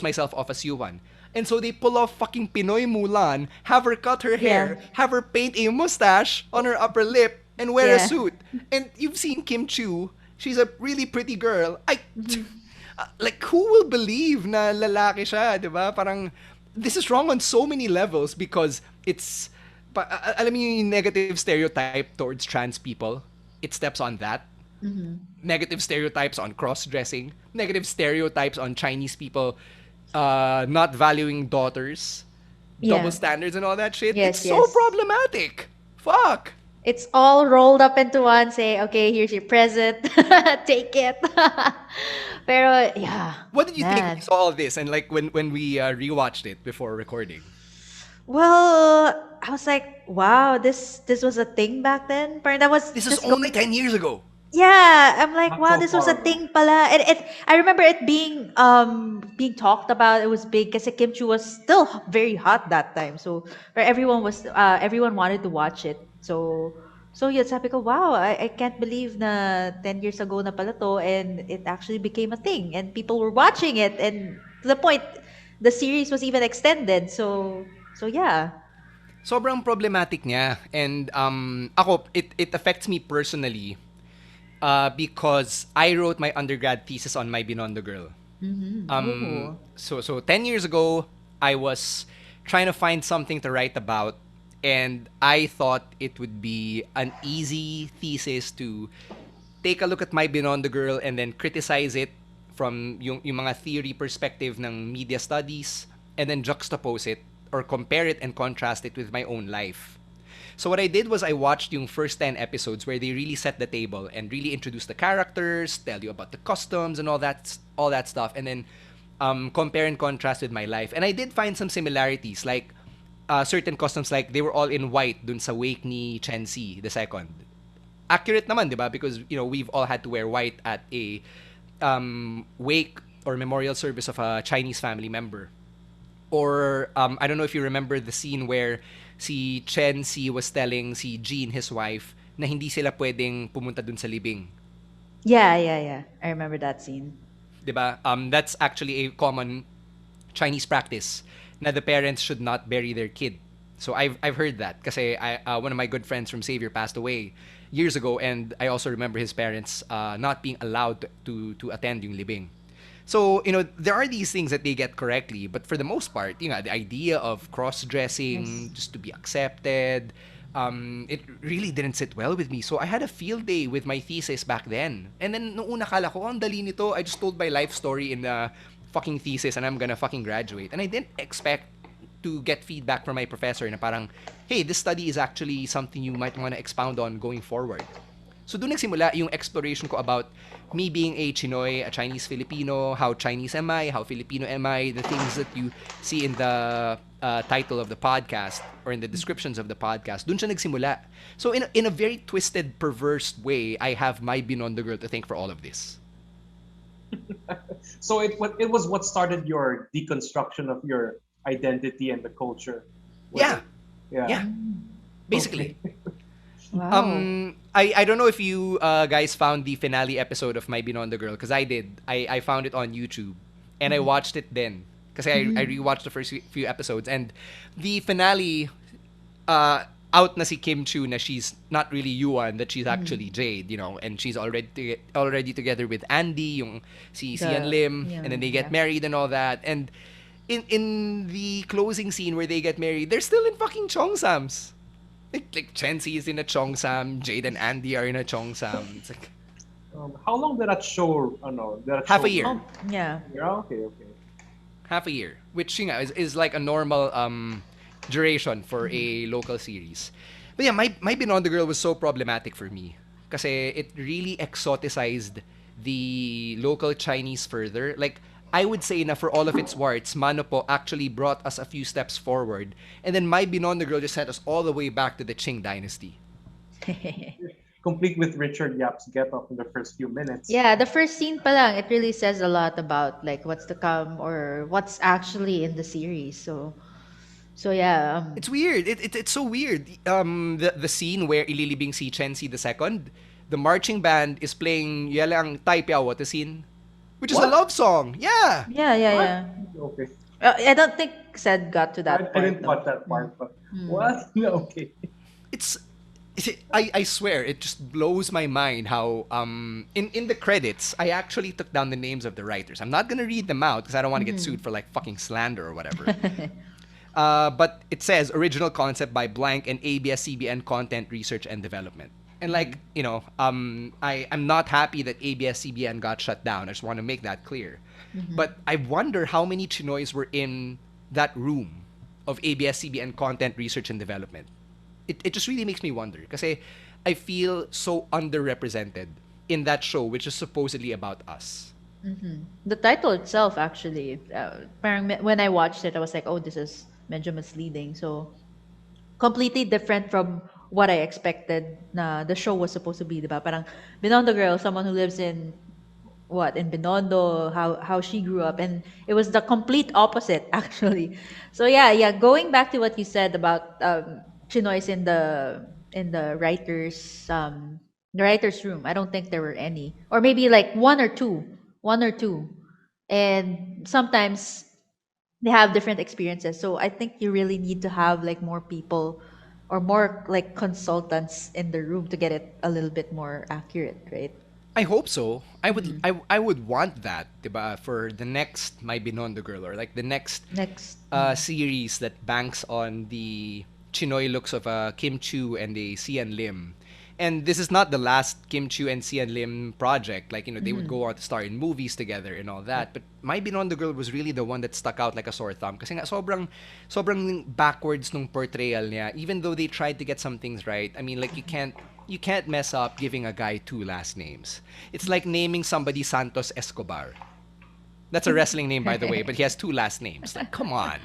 Speaker 1: myself off as Yuan. And so they pull off fucking Pinoy Mulan, have her cut her hair,
Speaker 2: Yeah.
Speaker 1: have her paint a mustache on her upper lip, and wear a
Speaker 2: Yeah.
Speaker 1: suit. And you've seen Kim Chu. She's a really pretty girl. Like, who will believe na lalaki siya, di ba? Parang, this is wrong on so many levels because it's, alam mo yung negative stereotype towards trans people, it steps on that. Negative stereotypes on cross-dressing, negative stereotypes on Chinese people not valuing daughters,
Speaker 2: Yeah.
Speaker 1: double standards and all that shit.
Speaker 2: Yes,
Speaker 1: It's so
Speaker 2: yes.
Speaker 1: problematic. Fuck.
Speaker 2: It's all rolled up into one. Say, okay, here's your present. Take it. Pero, yeah.
Speaker 1: What did you think when
Speaker 2: Man.
Speaker 1: you saw all this and like when we rewatched it before recording?
Speaker 2: Well, I was like, wow, this was a thing back then. Parang that was
Speaker 1: This is
Speaker 2: just
Speaker 1: only 10 years ago.
Speaker 2: yeah, I'm like,
Speaker 3: Not
Speaker 2: wow,
Speaker 3: so
Speaker 2: this was
Speaker 3: far
Speaker 2: a
Speaker 3: ago.
Speaker 2: thing pala. And it I remember it being talked about. It was big kasi Kim Chu was still very hot that time. So where everyone wanted to watch it. So yeah, sabi ko, wow, I can't believe na 10 years ago na pala to and it actually became a thing and people were watching it and to the point the series was even extended. So yeah.
Speaker 1: Sobrang problematic niya. And ako, it affects me personally because I wrote my undergrad thesis on My Binondo Girl.
Speaker 2: Oh.
Speaker 1: So 10 years ago, I was trying to find something to write about, and I thought it would be an easy thesis to take a look at My Binondo Girl and then criticize it from yung mga theory perspective ng media studies, and then juxtapose it or compare it and contrast it with my own life. So what I did was I watched yung first 10 episodes where they really set the table and really introduce the characters, tell you about the customs and all that stuff, and then compare and contrast with my life. And I did find some similarities, like certain customs, like they were all in white dun sa wake ni Chen Si the second. Accurate naman, di ba? Because we've all had to wear white at a wake or memorial service of a Chinese family member. Or I don't know if you remember the scene where si Chen Si was telling si Jean, his wife, na hindi sila pwedeng pumunta dun sa libing.
Speaker 2: Yeah. I remember that scene.
Speaker 1: Diba? That's actually a common Chinese practice na the parents should not bury their kid. So I've heard that kasi one of my good friends from Xavier passed away years ago, and I also remember his parents not being allowed to attend yung libing. So, there are these things that they get correctly, but for the most part, the idea of cross-dressing just to be accepted, it really didn't sit well with me. So I had a field day with my thesis back then. And then, nung una kala ko, ang dali nito, I just told my life story in the fucking thesis and I'm gonna fucking graduate. And I didn't expect to get feedback from my professor na parang, hey, this study is actually something you might want to expound on going forward. So doon nagsimula yung exploration ko about me being a Chinoy, a Chinese Filipino, how Chinese am I, how Filipino am I, the things that you see in the title of the podcast or in the descriptions of the podcast. Doon siya nagsimula. So in a very twisted, perverse way, I have my Binondo girl to thank for all of this.
Speaker 3: So it was what started your deconstruction of your identity and the culture. Was
Speaker 1: Yeah.
Speaker 3: it? Yeah.
Speaker 1: Yeah. Basically.
Speaker 3: Okay.
Speaker 2: Wow.
Speaker 1: I don't know if you guys found the finale episode of My Binondo Girl because I did. I found it on YouTube and I watched it then because I rewatched the first few episodes and the finale out na si Kim Chu na she's not really Yuan, that she's actually Jade, you know, and she's already together with Andy, yung si Sian Lim,
Speaker 2: yeah,
Speaker 1: and then they get
Speaker 2: yeah.
Speaker 1: married and all that. And in the closing scene where they get married, they're still in fucking Cheongsams. Like Chensi is in a Cheongsam, Jade and Andy are in a Cheongsam. It's like
Speaker 3: How long did that show? No, that
Speaker 1: half
Speaker 3: show,
Speaker 1: a year.
Speaker 2: Oh, yeah.
Speaker 3: Yeah, okay, okay.
Speaker 1: Half a year, which you know is like a normal duration for a local series. But yeah, my Binondo Girl was so problematic for me kasi it really exoticized the local Chinese further. Like I would say na for all of its warts, Mano po actually brought us a few steps forward, and then my Binondo Girl just sent us all the way back to the Qing dynasty.
Speaker 3: Complete with Richard Yap's get up in the first few minutes.
Speaker 2: Yeah, the first scene pa lang, it really says a lot about like what's to come or what's actually in the series. So yeah,
Speaker 1: It's weird. It's so weird. The scene where ililibing si Chensi the second, the marching band is playing Yalang Tai Piao the scene, which is a
Speaker 3: What?
Speaker 1: love song. Yeah.
Speaker 2: yeah, yeah,
Speaker 3: What?
Speaker 2: yeah.
Speaker 3: Okay.
Speaker 2: I don't think Sed got to that
Speaker 3: I
Speaker 2: part
Speaker 3: didn't
Speaker 2: though.
Speaker 3: watch that part, but what? No, okay.
Speaker 1: It's I swear it just blows my mind how in the credits I actually took down the names of the writers. I'm not gonna read them out because I don't want to get sued for like fucking slander or whatever. But it says original concept by blank and ABS-CBN content research and development. And like you know, I'm not happy that ABS-CBN got shut down. I just want to make that clear. But I wonder how many Chinoys were in that room of ABS-CBN content research and development. It just really makes me wonder because I feel so underrepresented in that show, which is supposedly about us.
Speaker 2: The title itself actually, parang when I watched it, I was like, oh, this is medyo misleading. So completely different from what I expected na the show was supposed to be, diba? Parang Binondo girl, someone who lives in in Binondo, how she grew up, and it was the complete opposite actually. So yeah, going back to what you said about Chinoys in the writers room. I don't think there were any, or maybe like one or two, and sometimes they have different experiences. So I think you really need to have like more people or more like consultants in the room to get it a little bit more accurate, right?
Speaker 1: I hope so. I would want that, diba, for the next My Binondo Girl or like the next
Speaker 2: Next.
Speaker 1: series that banks on the Chinoy looks of Kim Chu and a Sian Lim. And this is not the last Kim Chu and Sian Lim project. Like, you know, they would go on to star in movies together and all that. But My Binondo Girl was really the one that stuck out like a sore thumb. Kasi nga, sobrang backwards nung portrayal niya. Even though they tried to get some things right. I mean, like, you can't mess up giving a guy two last names. It's like naming somebody Santos Escobar. That's a wrestling name, by the way, but he has two last names. Like, come on.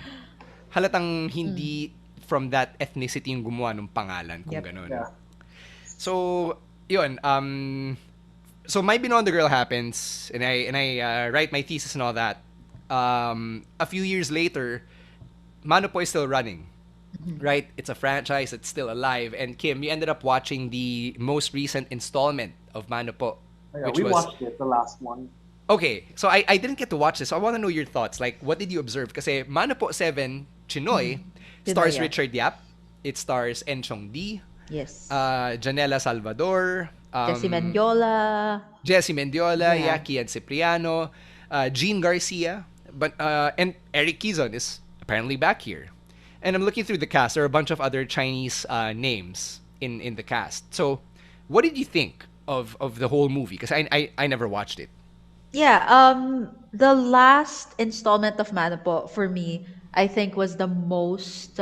Speaker 1: Halatang hindi from that ethnicity yung gumawa ng pangalan kung
Speaker 2: Yep.
Speaker 1: ganun.
Speaker 3: Yeah.
Speaker 1: So, yun. So My Binondo Girl happens, and I write my thesis and all that. A few years later, Mano Po is still running. Right? It's a franchise that's still alive. And Kim, you ended up watching the most recent installment of Mano Po,
Speaker 3: Yeah,
Speaker 1: which
Speaker 3: we
Speaker 1: was
Speaker 3: watched it, the last one.
Speaker 1: okay. So I didn't get to watch this. So I want to know your thoughts. Like, what did you observe? Kasi Mano Po 7 Chinoy stars
Speaker 2: Pinoy, yeah.
Speaker 1: Richard Yap. It stars Enchong D,
Speaker 2: Yes.
Speaker 1: Janela Salvador,
Speaker 2: Jesse Mendiola.
Speaker 1: Jesse Mendiola,
Speaker 2: Yeah.
Speaker 1: Yaki and Cipriano, Jean Garcia, but and Eric Kizon is apparently back here. And I'm looking through the cast. There are a bunch of other Chinese names in the cast. So, what did you think of the whole movie? Because I never watched it.
Speaker 2: Yeah, the last installment of Manapo for me, I think was the most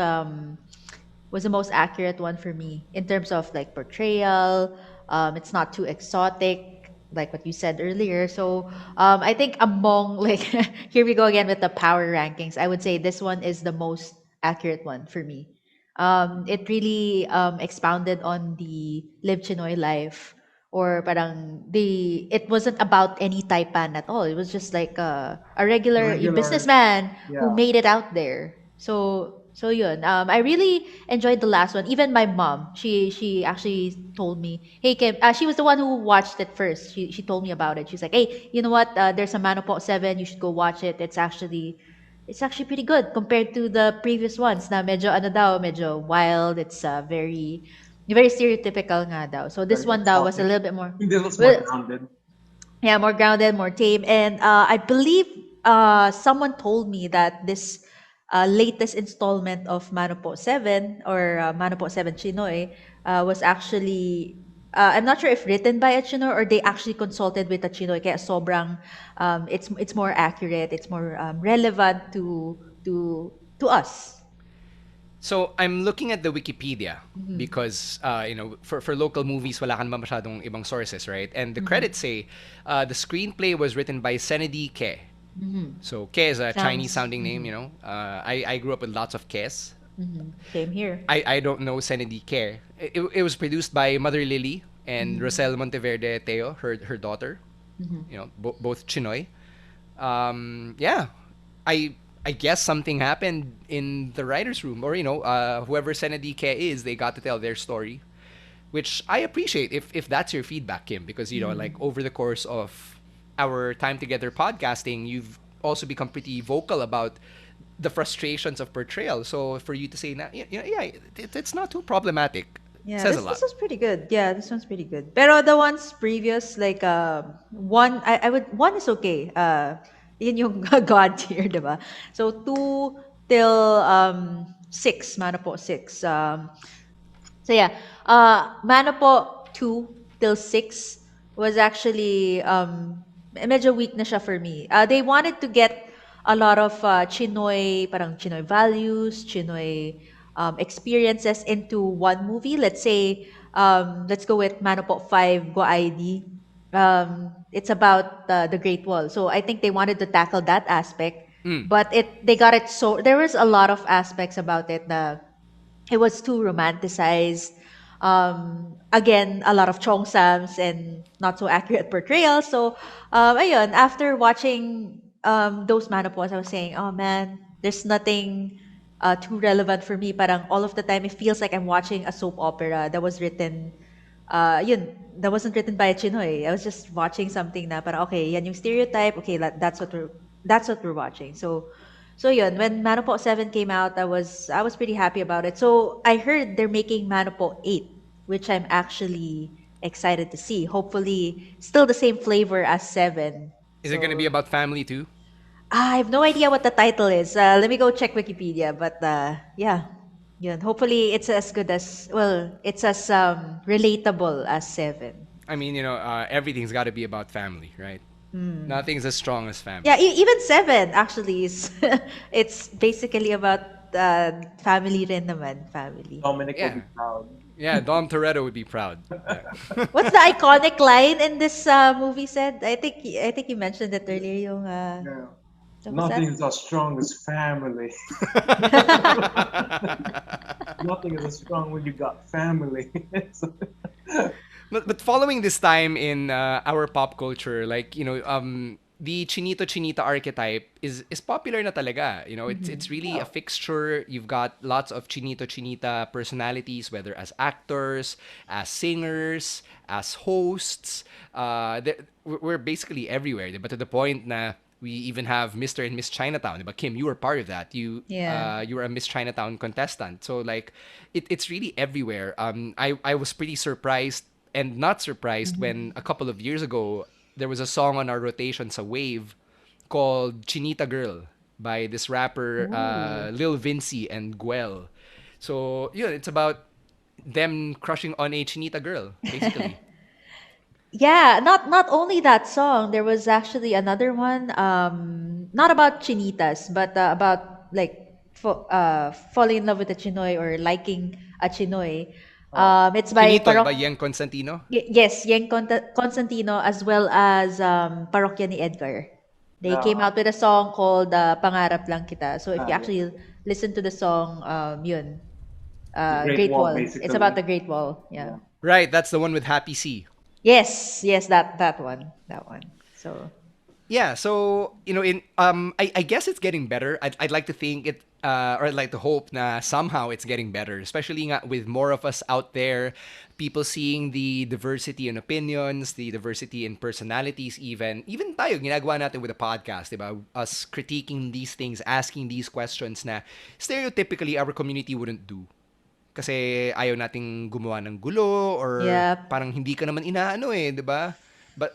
Speaker 2: accurate one for me in terms of like portrayal, It's not too exotic, like what you said earlier. So I think among like here we go again with the power rankings. I would say this one is the most accurate one for me. It really expounded on the live Chinoy life, or parang it wasn't about any taipan at all. It was just like a regular
Speaker 3: Regular,
Speaker 2: businessman who
Speaker 3: yeah.
Speaker 2: made it out there. So yun. I really enjoyed the last one. Even my mom, she actually told me, "Hey Kim," she was the one who watched it first. She told me about it. She's like, "Hey, you know what? There's a Manopo 7. You should go watch it. It's actually pretty good compared to the previous ones na medyo ano daw, medyo wild. It's very stereotypical nga daw. So this
Speaker 3: Very
Speaker 2: one daw was a
Speaker 3: exotic.
Speaker 2: little bit more,
Speaker 3: This was more
Speaker 2: well,
Speaker 3: grounded.
Speaker 2: yeah, more grounded, more tame. And I believe someone told me that this latest installment of Manopo 7 or Manopo 7 Chinoy was actually, I'm not sure if written by a Chinoy or they actually consulted with a Chinoy. Kaya sobrang, it's more accurate, it's more relevant to us.
Speaker 1: So I'm looking at the Wikipedia
Speaker 2: Mm-hmm.
Speaker 1: because for local movies wala ka naman masyadong ibang sources, right? And the
Speaker 2: Mm-hmm.
Speaker 1: credits say the screenplay was written by Senedi Ke.
Speaker 2: Mm-hmm.
Speaker 1: So Ke is a Chinese
Speaker 2: Sounds.
Speaker 1: sounding name,
Speaker 2: Mm-hmm.
Speaker 1: I grew up with lots of Kes.
Speaker 2: Mm-hmm. Same here.
Speaker 1: I don't know Senedi Ke. It was produced by Mother Lily and
Speaker 2: Mm-hmm.
Speaker 1: Rosel Monteverde Teo, her daughter.
Speaker 2: Mm-hmm.
Speaker 1: Both Chinoy. Yeah, I I guess something happened in the writers' room, or whoever Senadike is, they got to tell their story, which I appreciate if that's your feedback, Kim, because like
Speaker 2: Mm-hmm.
Speaker 1: over the course of our time together podcasting, you've also become pretty vocal about the frustrations of portrayal. So for you to say that, yeah, it's not too problematic,
Speaker 2: Yeah,
Speaker 1: says a
Speaker 2: this
Speaker 1: lot.
Speaker 2: was pretty good. Yeah, this one's pretty good. Pero the ones previous, like one, I would one is okay. Yun yung God tier, diba? So two till six, mana po six. So yeah, Mana po 2 till 6 was actually medyo weak na siya for me. They wanted to get a lot of Chinoy values, Chinoy experiences into one movie. Let's go with Mana po 5 Go ID. It's about the Great Wall. So I think they wanted to tackle that aspect,
Speaker 1: Mm.
Speaker 2: but they got it, so there was a lot of aspects about it na it was too romanticized. Again, a lot of cheongsams and not so accurate portrayals. So, ayun, after watching those manopos, I was saying, oh man, there's nothing too relevant for me. Parang all of the time, it feels like I'm watching a soap opera that was written, that wasn't written by a Chinoy. I was just watching something na parang, okay, yan yung stereotype. Okay, that's what we're watching. So yun, when Manopo 7 came out, I was pretty happy about it. So I heard they're making Manopo 8, which I'm actually excited to see. Hopefully, still the same flavor as 7.
Speaker 1: Is it going to be
Speaker 2: So
Speaker 1: about family too?
Speaker 2: I have no idea what the title is. Let me go check Wikipedia. But yeah, yun. Hopefully, it's as good as, well, it's as relatable as 7.
Speaker 1: I mean, everything's got to be about family, right?
Speaker 2: Hmm.
Speaker 1: Nothing's as strong as
Speaker 2: Yeah,
Speaker 1: family.
Speaker 2: even 7 actually is it's basically about family rin naman, family.
Speaker 3: Dominic will
Speaker 1: Yeah.
Speaker 3: be proud.
Speaker 1: Yeah, Dom Toretto would be proud. Yeah.
Speaker 2: What's the iconic line in this movie said? I think you mentioned it earlier yung
Speaker 3: Yeah.
Speaker 2: what's that?
Speaker 3: Nothing is as strong as family. Nothing is as strong when you got family. So-
Speaker 1: But following this time in our pop culture, like the Chinito Chinita archetype is popular na talaga. It's
Speaker 2: Mhm.
Speaker 1: really a
Speaker 3: yeah.
Speaker 1: fixture. You've got lots of Chinito Chinita personalities, whether as actors, as singers, as hosts. We're basically everywhere. But to the point na we even have Mr. and Miss Chinatown. But Kim, you were part of that.
Speaker 2: Yeah.
Speaker 1: You were a Miss Chinatown contestant. So like it's really everywhere. I was pretty surprised and not surprised when
Speaker 2: Mhm.
Speaker 1: a couple of years ago there was a song on our rotation sa Wave called Chinita Girl by this rapper
Speaker 2: Ooh.
Speaker 1: Lil Vinci and Guel. So it's about them crushing on a Chinita girl, basically.
Speaker 2: Yeah, not only that song, there was actually another one, not about chinitas, but about like falling in love with a Chinoy or liking a Chinoy. It's by
Speaker 1: Chinito, di ba? Yang Constantino?
Speaker 2: Yes, Constantino as well as Parokya ni Edgar. They came
Speaker 3: Yeah.
Speaker 2: out with a song called Pangarap Lang Kita. So if you
Speaker 3: Yeah.
Speaker 2: actually listen to the song, yun,
Speaker 3: The Great
Speaker 2: Great
Speaker 3: Wall,
Speaker 2: Wall. It's about
Speaker 3: basically.
Speaker 2: the Great Wall. Yeah.
Speaker 3: Yeah.
Speaker 1: Right, that's the one with Happy C.
Speaker 2: Yes, that one, that one. So
Speaker 1: Yeah, so in I guess it's getting better. I'd like to think it or I'd like to hope na somehow it's getting better, especially nga with more of us out there, people seeing the diversity in opinions, the diversity in personalities, even tayo ginagawa natin with a podcast, diba? Us critiquing these things, asking these questions na stereotypically our community wouldn't do. Kasi ayaw nating gumawa ng gulo or
Speaker 2: yeah,
Speaker 1: parang hindi ka naman inaano eh, 'di ba? But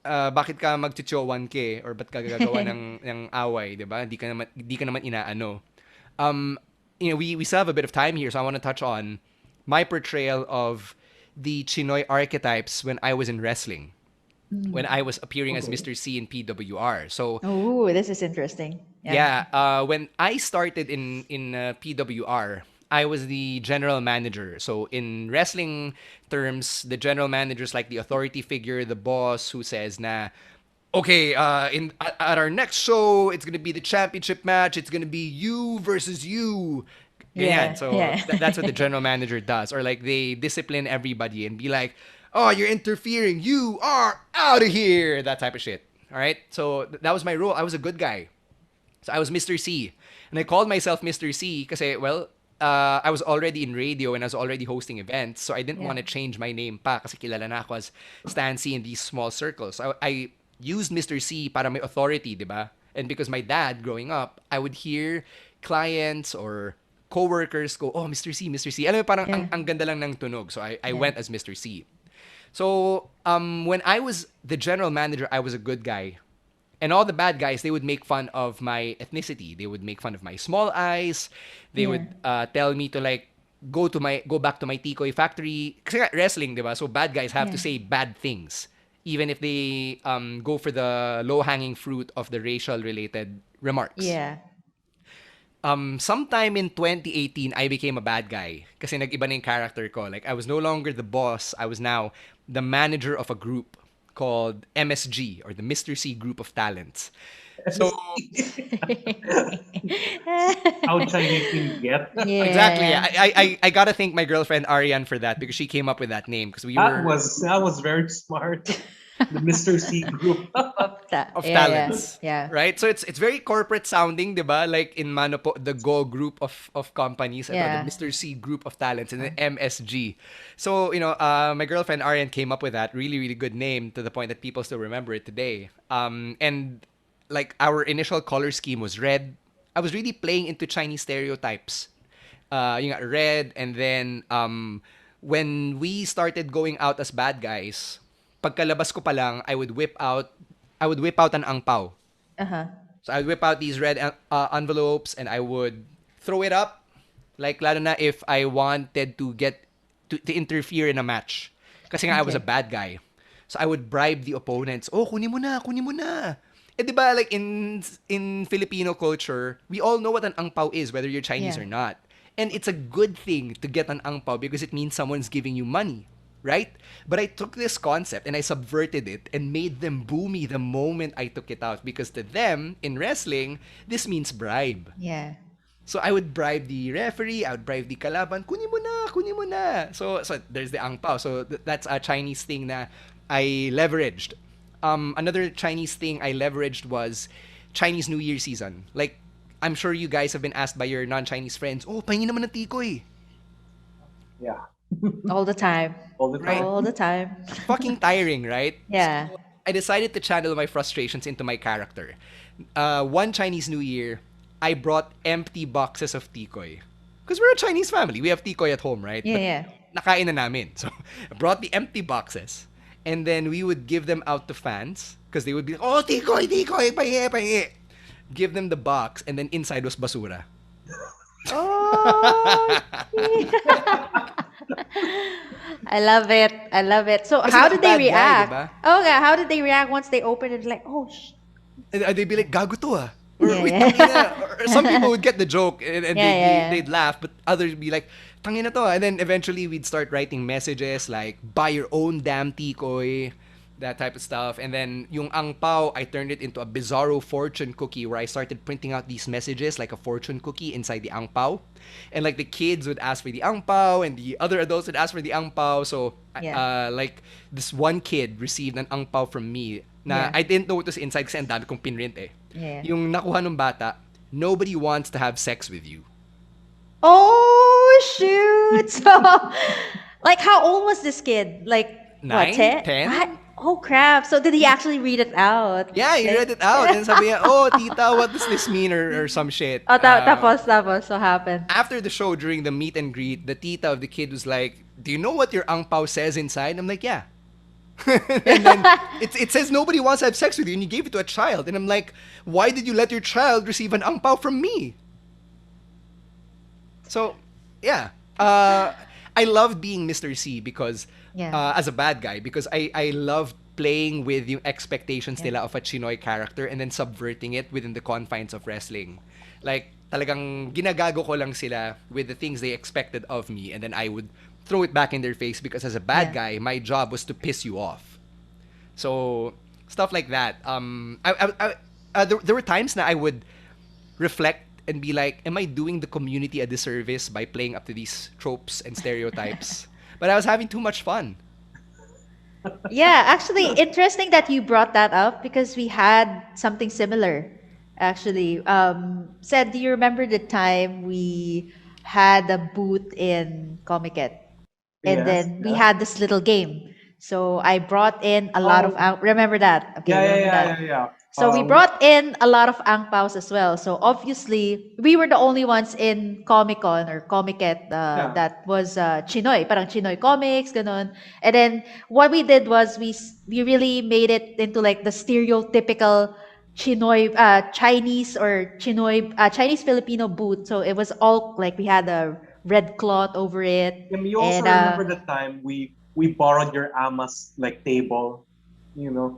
Speaker 1: bakit ka magchichowan ke or ba't ka gagawa ng away, 'di ba? Hindi ka naman inaano. Um we still have a bit of time here, so I want to touch on my portrayal of the Chinoy archetypes when I was in wrestling. When I was appearing as
Speaker 3: Okay.
Speaker 1: Mr. C in PWR. So
Speaker 2: oh, this is interesting. Yeah,
Speaker 1: yeah, when I started in PWR, I was the general manager. So in wrestling terms, the general manager is like the authority figure, the boss who says na, okay, at our next show, it's gonna be the championship match. It's gonna be you versus you. Ganyan.
Speaker 2: yeah,
Speaker 1: So
Speaker 2: yeah.
Speaker 1: that's what the general manager does. Or like they discipline everybody and be like, oh, you're interfering. You are out of here. That type of shit. All right. So that was my role. I was a good guy. So I was Mr. C. And I called myself Mr. C because, well, I was already in radio and I was already hosting events. So I didn't
Speaker 2: Yeah.
Speaker 1: want to change my name pa kasi kilala na ako as Stan C in these small circles. I used Mr. C para may authority, di ba? And because my dad, growing up, I would hear clients or coworkers go, oh, Mr. C, Mr. C. Alam mo, parang
Speaker 2: Yeah.
Speaker 1: ang ganda lang ng tunog. So I
Speaker 2: Yeah.
Speaker 1: went as Mr. C. So when I was the general manager, I was a good guy. And all the bad guys, they would make fun of my ethnicity. They would make fun of my small eyes. They
Speaker 2: Yeah.
Speaker 1: would tell me to like go back to my tikoy factory. Kasi nga, wrestling, di ba? So bad guys have to
Speaker 2: Yeah.
Speaker 1: say bad things, even if they go for the low hanging fruit of the racial related remarks.
Speaker 2: Yeah.
Speaker 1: Sometime in 2018, I became a bad guy kasi nag-iba na yung character ko. Like, I was no longer the boss. I was now the manager of a group called MSG, or the Mr. C Group of Talents. So,
Speaker 3: How Chinese can get.
Speaker 1: exactly.
Speaker 2: Yeah.
Speaker 1: I gotta thank my girlfriend Ariane for that because she came up with that name because we
Speaker 3: That
Speaker 1: were
Speaker 3: was very smart. The Mr. C group.
Speaker 1: of
Speaker 2: Yeah,
Speaker 1: talents.
Speaker 2: yeah.
Speaker 1: Right? So it's very corporate sounding, 'di ba? Like in Manopo, the Go group of companies, ito, the
Speaker 2: Yeah.
Speaker 1: Mr. C group of talents and the MSG. So, my girlfriend Ariane came up with that really really good name to the point that people still remember it today. And like our initial color scheme was red. I was really playing into Chinese stereotypes. Yung nga, red, and then when we started going out as bad guys, pagkalabas ko pa lang, I would whip out an angpao.
Speaker 2: Uh-huh.
Speaker 1: So I would whip out these red envelopes and I would throw it up, like lalo na if I wanted to get to interfere in a match. Kasi nga I was a
Speaker 2: Okay.
Speaker 1: bad guy. So I would bribe the opponents. Oh, kunin mo na, kunin mo na. Eh, di ba, like in Filipino culture, we all know what an angpao is, whether you're Chinese
Speaker 2: Yeah.
Speaker 1: or not. And it's a good thing to get an angpao because it means someone's giving you money, right? But I took this concept and I subverted it and made them boo me the moment I took it out because to them, in wrestling, this means bribe.
Speaker 2: Yeah.
Speaker 1: So I would bribe the referee, I would bribe the kalaban, kunin mo na, kunin mo na. So there's the ang pao. So that's a Chinese thing na I leveraged. Another Chinese thing I leveraged was Chinese New Year season. Like, I'm sure you guys have been asked by your non-Chinese friends, oh, pahingin naman ng tikoy.
Speaker 3: Yeah.
Speaker 2: All the time.
Speaker 3: All the time.
Speaker 2: All the time.
Speaker 1: Fucking tiring, right?
Speaker 2: Yeah.
Speaker 1: So I decided to channel my frustrations into my character. One Chinese New Year, I brought empty boxes of tikoy. Because we're a Chinese family. We have tikoy at home, right?
Speaker 2: Yeah,
Speaker 1: But
Speaker 2: yeah.
Speaker 1: nakain na namin. So, I brought the empty boxes. And then we would give them out to fans. Because they would be like, oh, tikoy, tikoy, pahingi, pahingi. Give them the box. And then inside was basura.
Speaker 2: Oh, I love it. I love it. So
Speaker 1: Kasi
Speaker 2: how
Speaker 1: nga,
Speaker 2: did they
Speaker 1: bad guy,
Speaker 2: react?
Speaker 1: diba?
Speaker 2: Oh, yeah. How did they react once they opened it? Like, oh,
Speaker 1: And they'd be like, gago to ah. Or Or,
Speaker 2: Yeah,
Speaker 1: "Uy,
Speaker 2: yeah.
Speaker 1: tangina." Or some people would get the joke and
Speaker 2: Yeah, yeah, yeah.
Speaker 1: they'd laugh, but others would be like, tangina to. And then eventually we'd start writing messages like, buy your own damn tikoy, that type of stuff. And then yung ang pao, I turned it into a bizarro fortune cookie where I started printing out these messages like a fortune cookie inside the ang pao. And like the kids would ask for the ang pao and the other adults would ask for the ang pao. So
Speaker 2: Yeah.
Speaker 1: like this one kid received an ang pao from me na
Speaker 2: Yeah.
Speaker 1: I didn't know what was inside kasi ang dami kong pinrint eh.
Speaker 2: Yeah.
Speaker 1: Yung nakuha ng bata, nobody wants to have sex with you.
Speaker 2: Oh shoot! So, like, how old was this kid? Like, what,
Speaker 1: 9?
Speaker 2: 10?
Speaker 1: 10?
Speaker 2: Oh crap! So did he actually read it out?
Speaker 1: Yeah, he read it out and sabi niya, oh, tita, what does this mean? Or some shit.
Speaker 2: Oh, tapos, what happened?
Speaker 1: After the show, during the meet and greet, the tita of the kid was like, do you know what your ang pao says inside? I'm like, yeah. And then it says nobody wants to have sex with you and you gave it to a child. And I'm like, why did you let your child receive an ang pao from me? So, yeah. I loved being Mr. C because,
Speaker 2: Yeah.
Speaker 1: as a bad guy, because I loved playing with yung expectations
Speaker 2: Yeah.
Speaker 1: nila of a Chinoy character and then subverting it within the confines of wrestling. Like, talagang ginagago ko lang sila with the things they expected of me and then I would throw it back in their face because as a bad
Speaker 2: Yeah.
Speaker 1: guy, my job was to piss you off. So, stuff like that. There were times na I would reflect and be like, am I doing the community a disservice by playing up to these tropes and stereotypes? But I was having too much fun.
Speaker 2: Yeah, actually, interesting that you brought that up because we had something similar. Actually, said, do you remember the time we had a booth in Comiket? And
Speaker 3: Yes,
Speaker 2: then we
Speaker 3: yeah.
Speaker 2: had this little game. So I brought in a lot of
Speaker 3: Oh,
Speaker 2: remember that? Okay,
Speaker 3: yeah, yeah,
Speaker 2: remember
Speaker 3: yeah,
Speaker 2: that.
Speaker 3: yeah, yeah.
Speaker 2: So we brought in a lot of ang paos as well. So obviously, we were the only ones in Comic Con or Comiket
Speaker 3: Yeah.
Speaker 2: that was Chinoy, parang Chinoy comics, ganon. And then what we did was we really made it into like the stereotypical Chinoy, Chinese or Chinoy, Chinese Filipino booth. So it was all like we had a red cloth over it,
Speaker 3: You also
Speaker 2: and
Speaker 3: remember the time we borrowed your ama's like table,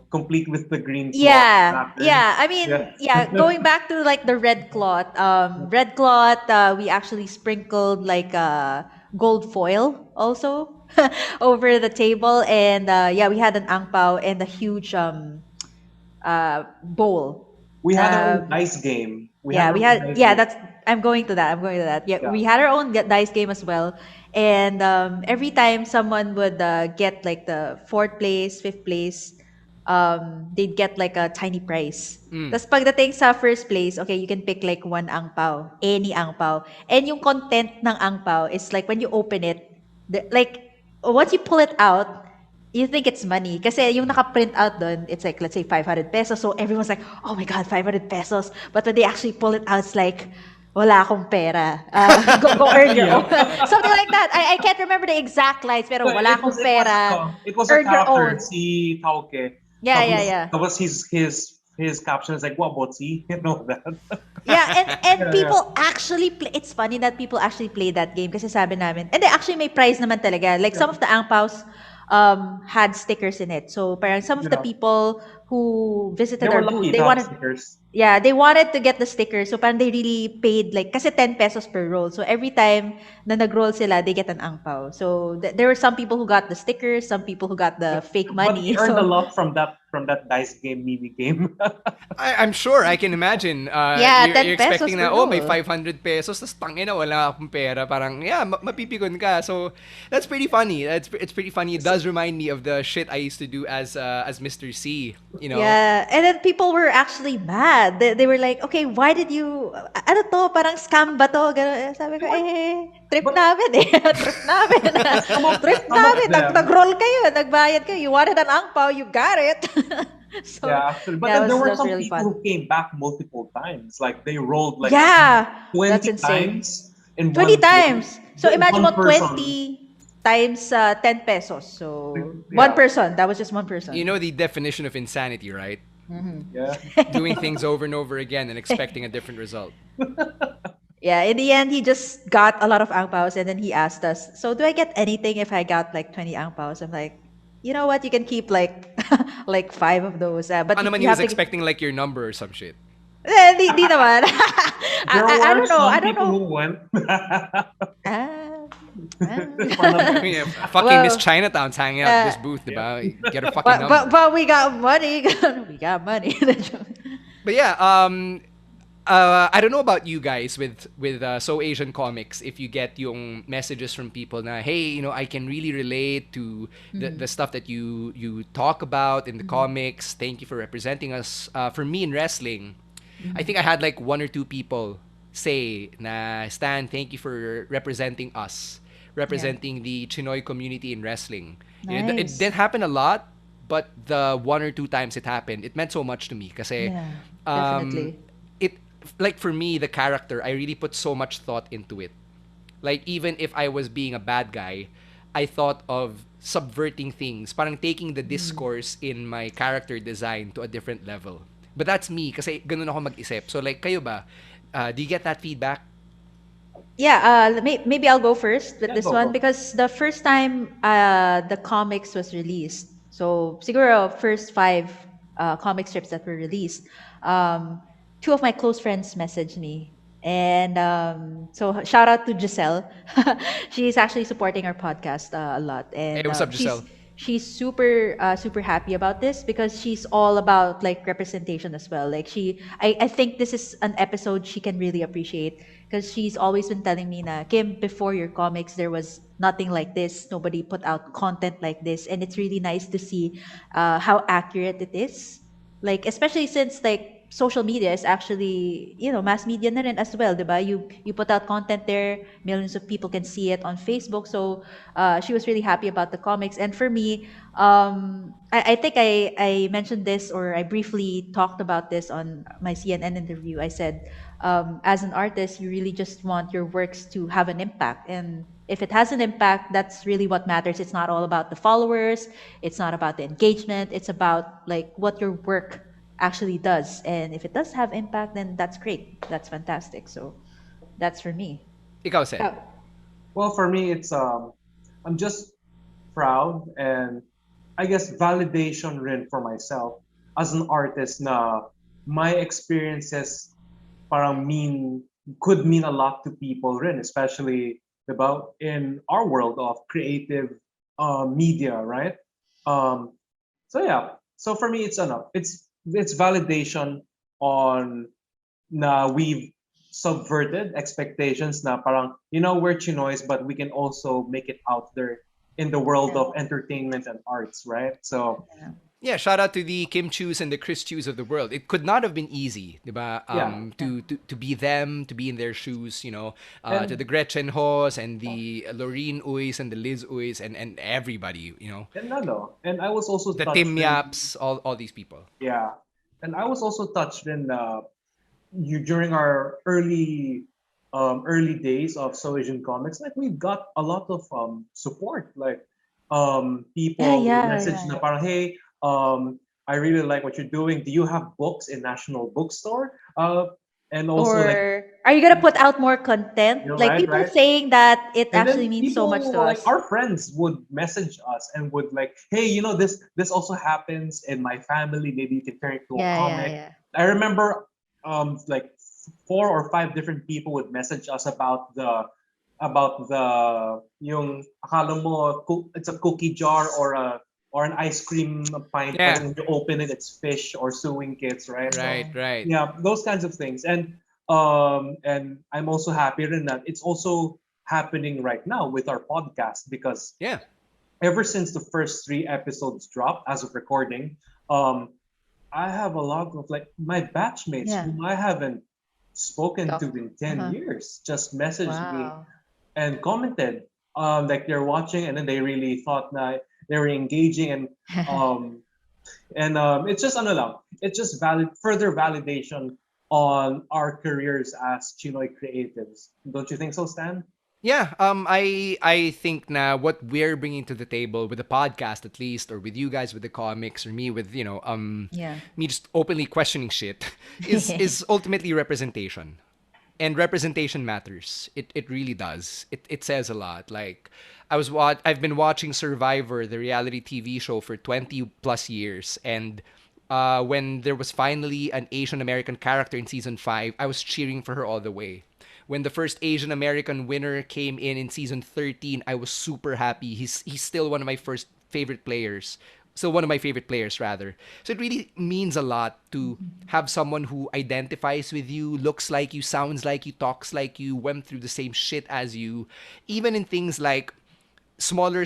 Speaker 3: complete with the green cloth
Speaker 2: yeah,
Speaker 3: pattern.
Speaker 2: yeah. I mean,
Speaker 3: Yeah.
Speaker 2: yeah, going back to like the red cloth. Red cloth, we actually sprinkled like gold foil also over the table, and yeah, we had an ang pao and a huge bowl.
Speaker 3: We had our own
Speaker 2: Um,
Speaker 3: dice game. We had
Speaker 2: yeah,
Speaker 3: our
Speaker 2: we
Speaker 3: own
Speaker 2: had.
Speaker 3: dice
Speaker 2: Yeah,
Speaker 3: game.
Speaker 2: that's. I'm going to that. I'm going to that. Yeah,
Speaker 3: Yeah.
Speaker 2: we had our own dice game as well, and every time someone would get like the fourth place, fifth place, they'd get like a tiny prize.
Speaker 1: Mm.
Speaker 2: Tapos pagdating sa first place, okay, you can pick like one ang pao, any ang pao, and yung content ng ang pao is like when you open it, like once you pull it out, you think it's money. Kasi yung naka-print out doon, it's like, let's say, 500 pesos. So everyone's like, oh my God, 500 pesos. But when they actually pull it out, it's like, wala akong pera. Go earn your own. Something like that. I can't remember the exact lines, pero
Speaker 3: So
Speaker 2: wala akong pera.
Speaker 3: it was a
Speaker 2: Earn your
Speaker 3: character,
Speaker 2: own.
Speaker 3: si Tauke.
Speaker 2: Yeah, yeah, yeah.
Speaker 3: That was his caption is like, what about si? You know that?
Speaker 2: Yeah, and
Speaker 3: Yeah,
Speaker 2: people actually play. It's funny that people actually play that game kasi sabi namin. And they actually may prize naman talaga. Like some of the ang paos had stickers in it. So parang some of the
Speaker 3: Yeah.
Speaker 2: people who visited
Speaker 3: They
Speaker 2: our
Speaker 3: were
Speaker 2: booth,
Speaker 3: lucky
Speaker 2: they
Speaker 3: to have
Speaker 2: wanted
Speaker 3: stickers.
Speaker 2: yeah, they wanted to get the sticker. So parang they really paid like kasi 10 pesos per roll. So every time na nag-roll sila, they get an ang pao. So there were some people who got the stickers, some people who got the fake
Speaker 3: But
Speaker 2: money.
Speaker 3: we earned a
Speaker 2: So
Speaker 3: lot from that dice game mini game.
Speaker 1: I'm sure, I can imagine.
Speaker 2: Yeah,
Speaker 1: you're,
Speaker 2: 10
Speaker 1: you're
Speaker 2: pesos
Speaker 1: expecting
Speaker 2: per
Speaker 1: na, oh, may
Speaker 2: roll.
Speaker 1: 500 pesos, tas tangina, wala akong pera. Parang, yeah, mapipikon ka. So, that's pretty funny. It's pretty funny. It does remind me of the shit I used to do as Mr. C, you know?
Speaker 2: yeah, and then people were actually mad. They were like, okay, why did you, ano to, parang scam ba to? Ganun. Sabi ko, trip
Speaker 3: But-
Speaker 2: namin eh. Trip namin. Trip namin.
Speaker 3: them.
Speaker 2: Nag-roll kayo, nagbayad kayo. You wanted an ang pao, you got it. So,
Speaker 3: Yeah, actually. But
Speaker 2: yeah,
Speaker 3: then there were
Speaker 2: that was
Speaker 3: some
Speaker 2: really
Speaker 3: people
Speaker 2: fun.
Speaker 3: who came back multiple times. Like they rolled like
Speaker 2: Yeah,
Speaker 3: 20
Speaker 2: that's insane.
Speaker 3: times in
Speaker 2: 20
Speaker 3: one day.
Speaker 2: times. So imagine
Speaker 3: One
Speaker 2: mo
Speaker 3: person.
Speaker 2: 20 times 10 pesos. So
Speaker 3: Yeah.
Speaker 2: one person. That was just one person.
Speaker 1: You know the definition of insanity, right?
Speaker 3: Yeah.
Speaker 1: Doing things over and over again and expecting a different result.
Speaker 2: Yeah, in the end, he just got a lot of ang paos and then he asked us, so do I get anything if I got like 20 ang paos? I'm like, you know what? You can keep like like 5 of those. But
Speaker 1: Ano man
Speaker 2: you
Speaker 1: he was
Speaker 2: have to,
Speaker 1: expecting like your number or some shit.
Speaker 2: Di naman.
Speaker 3: There
Speaker 2: I
Speaker 3: were
Speaker 2: don't know. I
Speaker 3: some
Speaker 2: don't
Speaker 3: people
Speaker 2: know.
Speaker 3: who went.
Speaker 2: Ah, ah.
Speaker 3: Fun of
Speaker 1: I
Speaker 3: it.
Speaker 1: mean, fucking Miss
Speaker 2: Well,
Speaker 1: Chinatown's hanging out at
Speaker 2: uh,
Speaker 1: this booth,
Speaker 3: Yep.
Speaker 1: diba? Get a fucking
Speaker 2: but
Speaker 1: number.
Speaker 2: we got money. We got money.
Speaker 1: But yeah, I don't know about you guys with So Asian Comics. If you get yung messages from people na, hey, I can really relate to the
Speaker 2: Mhm,
Speaker 1: stuff that you talk about in the
Speaker 2: mhm,
Speaker 1: comics. Thank you for representing us. For me in wrestling, I
Speaker 2: mhm.
Speaker 1: think I had like one or two people say na, Stan, thank you for representing us,
Speaker 2: Yeah.
Speaker 1: representing the Chinoy community in wrestling. It
Speaker 2: Nice.
Speaker 1: didn't happen a lot, but the one or two times it happened, it meant so much to me. Kasi
Speaker 2: Yeah.
Speaker 1: um,
Speaker 2: Definitely.
Speaker 1: it like for me the character, I really put so much thought into it. Like even if I was being a bad guy, I thought of subverting things, parang taking the
Speaker 2: Mm.
Speaker 1: discourse in my character design to a different level. But that's me kasi ganun ako mag-isip. So like kayo ba? Do you get that feedback?
Speaker 2: Yeah, maybe I'll go first with
Speaker 3: Yeah,
Speaker 2: this
Speaker 3: go,
Speaker 2: one
Speaker 3: go.
Speaker 2: because the first time the comics was released, so siguro first five comic strips that were released, um, two of my close friends messaged me, and so shout out to Giselle. She's actually supporting our podcast a lot,
Speaker 1: Hey,
Speaker 2: and
Speaker 1: what's up, Giselle?
Speaker 2: she's super happy about this because she's all about like representation as well. Like I think this is an episode she can really appreciate because she's always been telling me na Kim, before your comics there was nothing like this, nobody put out content like this, and it's really nice to see how accurate it is, like especially since like social media is actually, mass media na rin as well, diba? You put out content there, millions of people can see it on Facebook. So she was really happy about the comics. And for me, I think I mentioned this, or I briefly talked about this on my CNN interview. I said, as an artist, you really just want your works to have an impact. And if it has an impact, that's really what matters. It's not all about the followers, it's not about the engagement, it's about like what your work actually does. And if it does have impact, then that's great. That's fantastic. So that's for me.
Speaker 1: Ikaw, Sen.
Speaker 2: Oh,
Speaker 3: Well, for me, it's I'm just proud and I guess validation rin for myself as an artist na my experiences parang could mean a lot to people rin, especially about in our world of creative media, right? Um, so yeah, so for me, it's enough. It's validation on na we've subverted expectations na parang, we're Chinoys, but we can also make it out there in the world
Speaker 2: yeah,
Speaker 3: of entertainment and arts, right? So,
Speaker 2: yeah.
Speaker 1: Yeah, shout out to the Kim Chus and the Chris Chus of the world. It could not have been easy, diba?
Speaker 3: yeah.
Speaker 2: Yeah.
Speaker 1: To be them, to be in their shoes, to
Speaker 3: And
Speaker 1: the Gretchen Hos and the Lorene Uys and the Liz Uys and everybody,
Speaker 3: and ano, and I was also
Speaker 1: the Tim
Speaker 3: touched in,
Speaker 1: Yaps, all these people.
Speaker 3: yeah. And I was also touched in you during our early days of So Asian Comics, like we got a lot of support. Like
Speaker 2: Yeah,
Speaker 3: people would
Speaker 2: yeah,
Speaker 3: message
Speaker 2: yeah.
Speaker 3: na parang, hey, I really like what you're doing. Do you have books in National Bookstore? And also like,
Speaker 2: Or are you gonna put out more content? Like
Speaker 3: right,
Speaker 2: people
Speaker 3: right.
Speaker 2: saying that it
Speaker 3: And
Speaker 2: actually
Speaker 3: then
Speaker 2: means so much
Speaker 3: people
Speaker 2: to
Speaker 3: like
Speaker 2: us.
Speaker 3: our friends would message us and would like, hey, this also happens in my family. Maybe you can turn it to a
Speaker 2: Yeah, yeah,
Speaker 3: comic.
Speaker 2: yeah.
Speaker 3: I remember like four or five different people would message us about the yung akala mo it's a cookie jar or an ice cream pint, but
Speaker 1: Yeah,
Speaker 3: then when you open it, it's fish or sewing kits, right? So
Speaker 1: right,
Speaker 2: Yeah.
Speaker 1: right.
Speaker 3: yeah, those kinds of things. And I'm also happy in that it's also happening right now with our podcast because
Speaker 1: Yeah.
Speaker 3: ever since the first three episodes dropped as of recording, um, I have a lot of like my batchmates
Speaker 2: Yeah.
Speaker 3: whom I haven't spoken to
Speaker 2: Talk.
Speaker 3: in 10
Speaker 2: Uh-huh.
Speaker 3: years just messaged me
Speaker 2: Wow.
Speaker 3: and commented like they're watching and then they really thought that they were engaging um, it's just ano lang, it's just further validation on our careers as Chinoy creatives. Don't you think so, Stan?
Speaker 1: Yeah, I think now what we're bringing to the table with the podcast at least, or with you guys with the comics, or me with
Speaker 2: Yeah.
Speaker 1: me just openly questioning shit, is ultimately representation, and representation matters. It really does. It says a lot. Like I've been watching Survivor, the reality TV show, for 20 plus years, and when there was finally an Asian American character in season 5, I was cheering for her all the way. When the first Asian American winner came in season 13, I was super happy. He's still one of my first favorite players. Still one of my favorite players, rather. So it really means a lot to have someone who identifies with you, looks like you, sounds like you, talks like you, went through the same shit as you, even in things like smaller,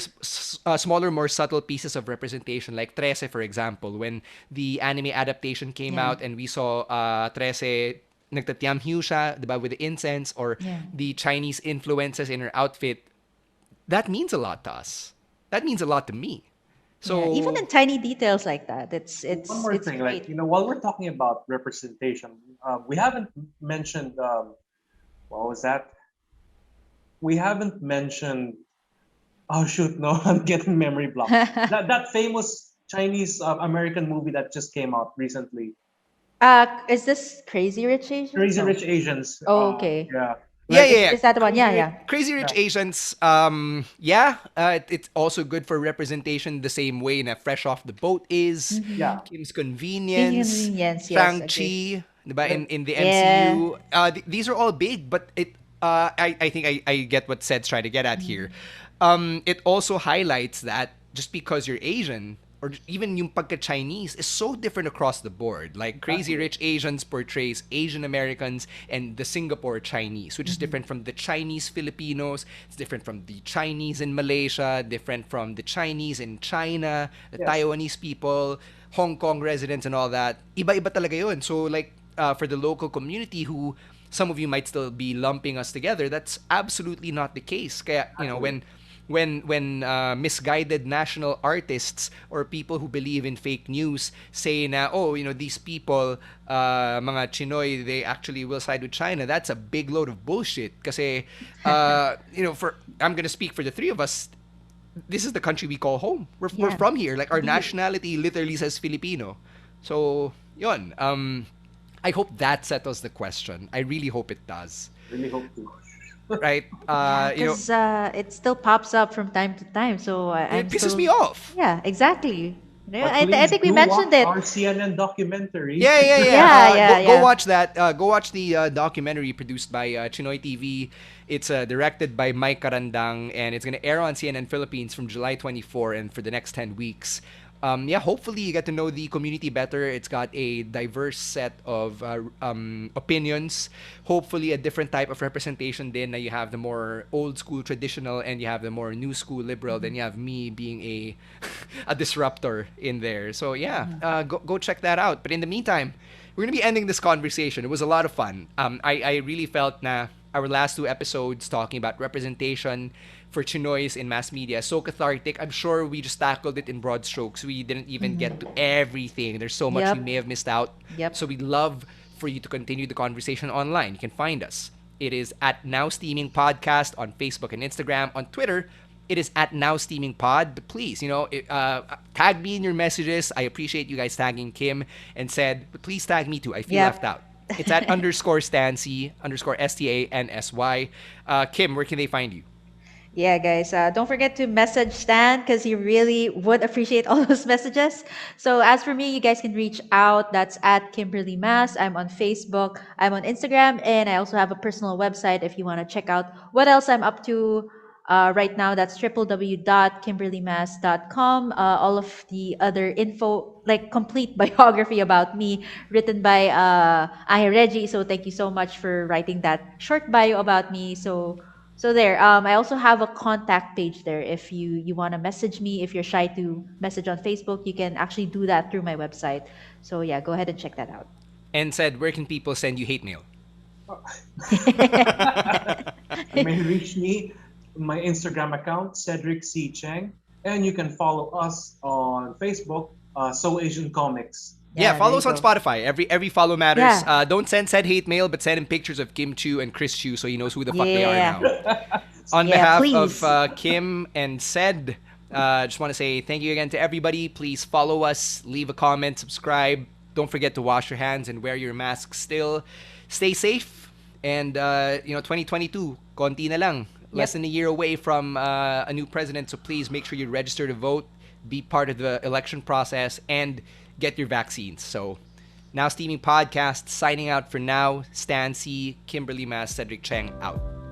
Speaker 1: more subtle pieces of representation, like Trece, for example. When the anime adaptation came
Speaker 2: Yeah.
Speaker 1: out and we saw Trece nagtatiamhiu siya, diba, with the incense, or
Speaker 2: Yeah.
Speaker 1: the Chinese influences in her outfit, that means a lot to us. That means a lot to me.
Speaker 2: Yeah, even
Speaker 1: So
Speaker 2: in tiny details like that, it's
Speaker 3: One
Speaker 2: it's
Speaker 3: more
Speaker 2: it's
Speaker 3: thing,
Speaker 2: great.
Speaker 3: while we're talking about representation, we haven't mentioned what was that? We haven't mentioned. Oh shoot, no, I'm getting memory blocked. That famous Chinese American movie that just came out recently,
Speaker 2: Is this Crazy Rich Asians?
Speaker 3: Crazy
Speaker 2: No.
Speaker 3: Rich Asians.
Speaker 2: Oh, okay.
Speaker 3: Yeah,
Speaker 1: yeah,
Speaker 3: like
Speaker 1: yeah,
Speaker 2: Is
Speaker 1: yeah.
Speaker 2: is that the one? Yeah,
Speaker 3: Crazy Rich.
Speaker 2: yeah.
Speaker 1: Crazy Rich
Speaker 3: Yeah,
Speaker 1: Asians, yeah, it's also good for representation the same way na Fresh Off the Boat is,
Speaker 3: yeah.
Speaker 1: Kim's
Speaker 2: Inconvenience,
Speaker 1: Convenience,
Speaker 2: yes, agree.
Speaker 1: Shang-Chi, diba,
Speaker 3: And
Speaker 1: in the
Speaker 2: Yeah.
Speaker 1: MCU. These are all big, but I think I get what Sed's trying to get at here. It also highlights that just because you're Asian, or even yung pagka-Chinese, is so different across the board. Like Crazy
Speaker 3: exactly.
Speaker 1: Rich Asians portrays Asian Americans and the Singapore Chinese, which is different from the Chinese Filipinos. It's different from the Chinese in Malaysia, different from the Chinese in China, the
Speaker 3: Yes.
Speaker 1: Taiwanese people, Hong Kong residents, and all that. Iba-iba talaga yun. So like for the local community who some of you might still be lumping us together, that's absolutely not the case. Kaya,
Speaker 3: Exactly.
Speaker 1: when misguided national artists or people who believe in fake news say na, oh, these people, mga Chinoy, they actually will side with China, that's a big load of bullshit. Kasi, for I'm gonna speak for the three of us, this is the country we call home. We're
Speaker 2: Yeah.
Speaker 1: from here. Like, our
Speaker 3: Indeed.
Speaker 1: nationality literally says Filipino. So, yun. I hope that settles the question. I really hope it does.
Speaker 3: Really hope to.
Speaker 1: Right?
Speaker 2: Yeah, because it still pops up from time to time. So
Speaker 1: It
Speaker 2: I'm
Speaker 1: pisses me
Speaker 2: still,
Speaker 1: off.
Speaker 2: yeah, exactly.
Speaker 3: But
Speaker 2: I
Speaker 3: please
Speaker 2: think we
Speaker 3: do
Speaker 2: mentioned
Speaker 3: watch
Speaker 2: it.
Speaker 3: our CNN documentary.
Speaker 1: Yeah, yeah, yeah.
Speaker 2: Yeah, yeah,
Speaker 1: Go
Speaker 2: yeah.
Speaker 1: watch that. Go watch the documentary produced by Chinoy TV. It's directed by Mike Karandang, and it's gonna air on CNN Philippines from July 24 and for the next 10 weeks. Yeah, hopefully you get to know the community better. It's got a diverse set of opinions. Hopefully a different type of representation. Then you have the more old school traditional, and you have the more new school liberal. Then you have me being a a disruptor in there. So yeah, go check that out. But in the meantime, we're gonna be ending this conversation. It was a lot of fun. I really felt na our last two episodes talking about representation for Chinoys in mass media so cathartic. I'm sure we just tackled it in broad strokes. We didn't even get to everything. There's so much we
Speaker 2: Yep.
Speaker 1: may have missed out.
Speaker 2: Yep.
Speaker 1: So we'd love for you to continue the conversation online. You can find us. It is at Now Steaming Podcast on Facebook and Instagram. On Twitter, it is at Now Steaming Pod. But please, tag me in your messages. I appreciate you guys tagging Kim and said, but please tag me too. I feel left out. It's at underscore Stansy, underscore STANSY. Kim, where can they find you?
Speaker 2: Yeah, guys, don't forget to message Stan because he really would appreciate all those messages. So, as for me, you guys can reach out. That's at Kimberly Mass. I'm on Facebook, I'm on Instagram, and I also have a personal website if you want to check out what else I'm up to right now. That's www.kimberlymass.com. All of the other info, like complete biography about me, written by Ahe Reggie. So, thank you so much for writing that short bio about me. So there, I also have a contact page there. If you want to message me, if you're shy to message on Facebook, you can actually do that through my website. So yeah, go ahead and check that out.
Speaker 1: And said, where can people send you hate mail?
Speaker 3: You may reach me on my Instagram account, Cedric C. Cheng, and you can follow us on Facebook, So Asian Comics.
Speaker 1: Yeah,
Speaker 2: Yeah, there
Speaker 1: follow
Speaker 2: you
Speaker 1: us on
Speaker 2: go.
Speaker 1: Spotify. Every follow matters.
Speaker 2: Yeah.
Speaker 1: Don't send said hate mail, but send him pictures of Kim Chu and Chris Chu so he knows who the fuck they are
Speaker 2: Yeah.
Speaker 1: now. On
Speaker 2: Yeah,
Speaker 1: behalf
Speaker 2: please.
Speaker 1: of Kim and Sed, just want to say thank you again to everybody. Please follow us, leave a comment, subscribe. Don't forget to wash your hands and wear your mask still. Stay safe. And, 2022, konti na lang. Less
Speaker 2: Yep.
Speaker 1: than a year away from a new president. So please make sure you register to vote, be part of the election process, and get your vaccines. So, Now Steaming Podcast, signing out for now. Stan C, Kimberly Mas, Cedric Cheng out.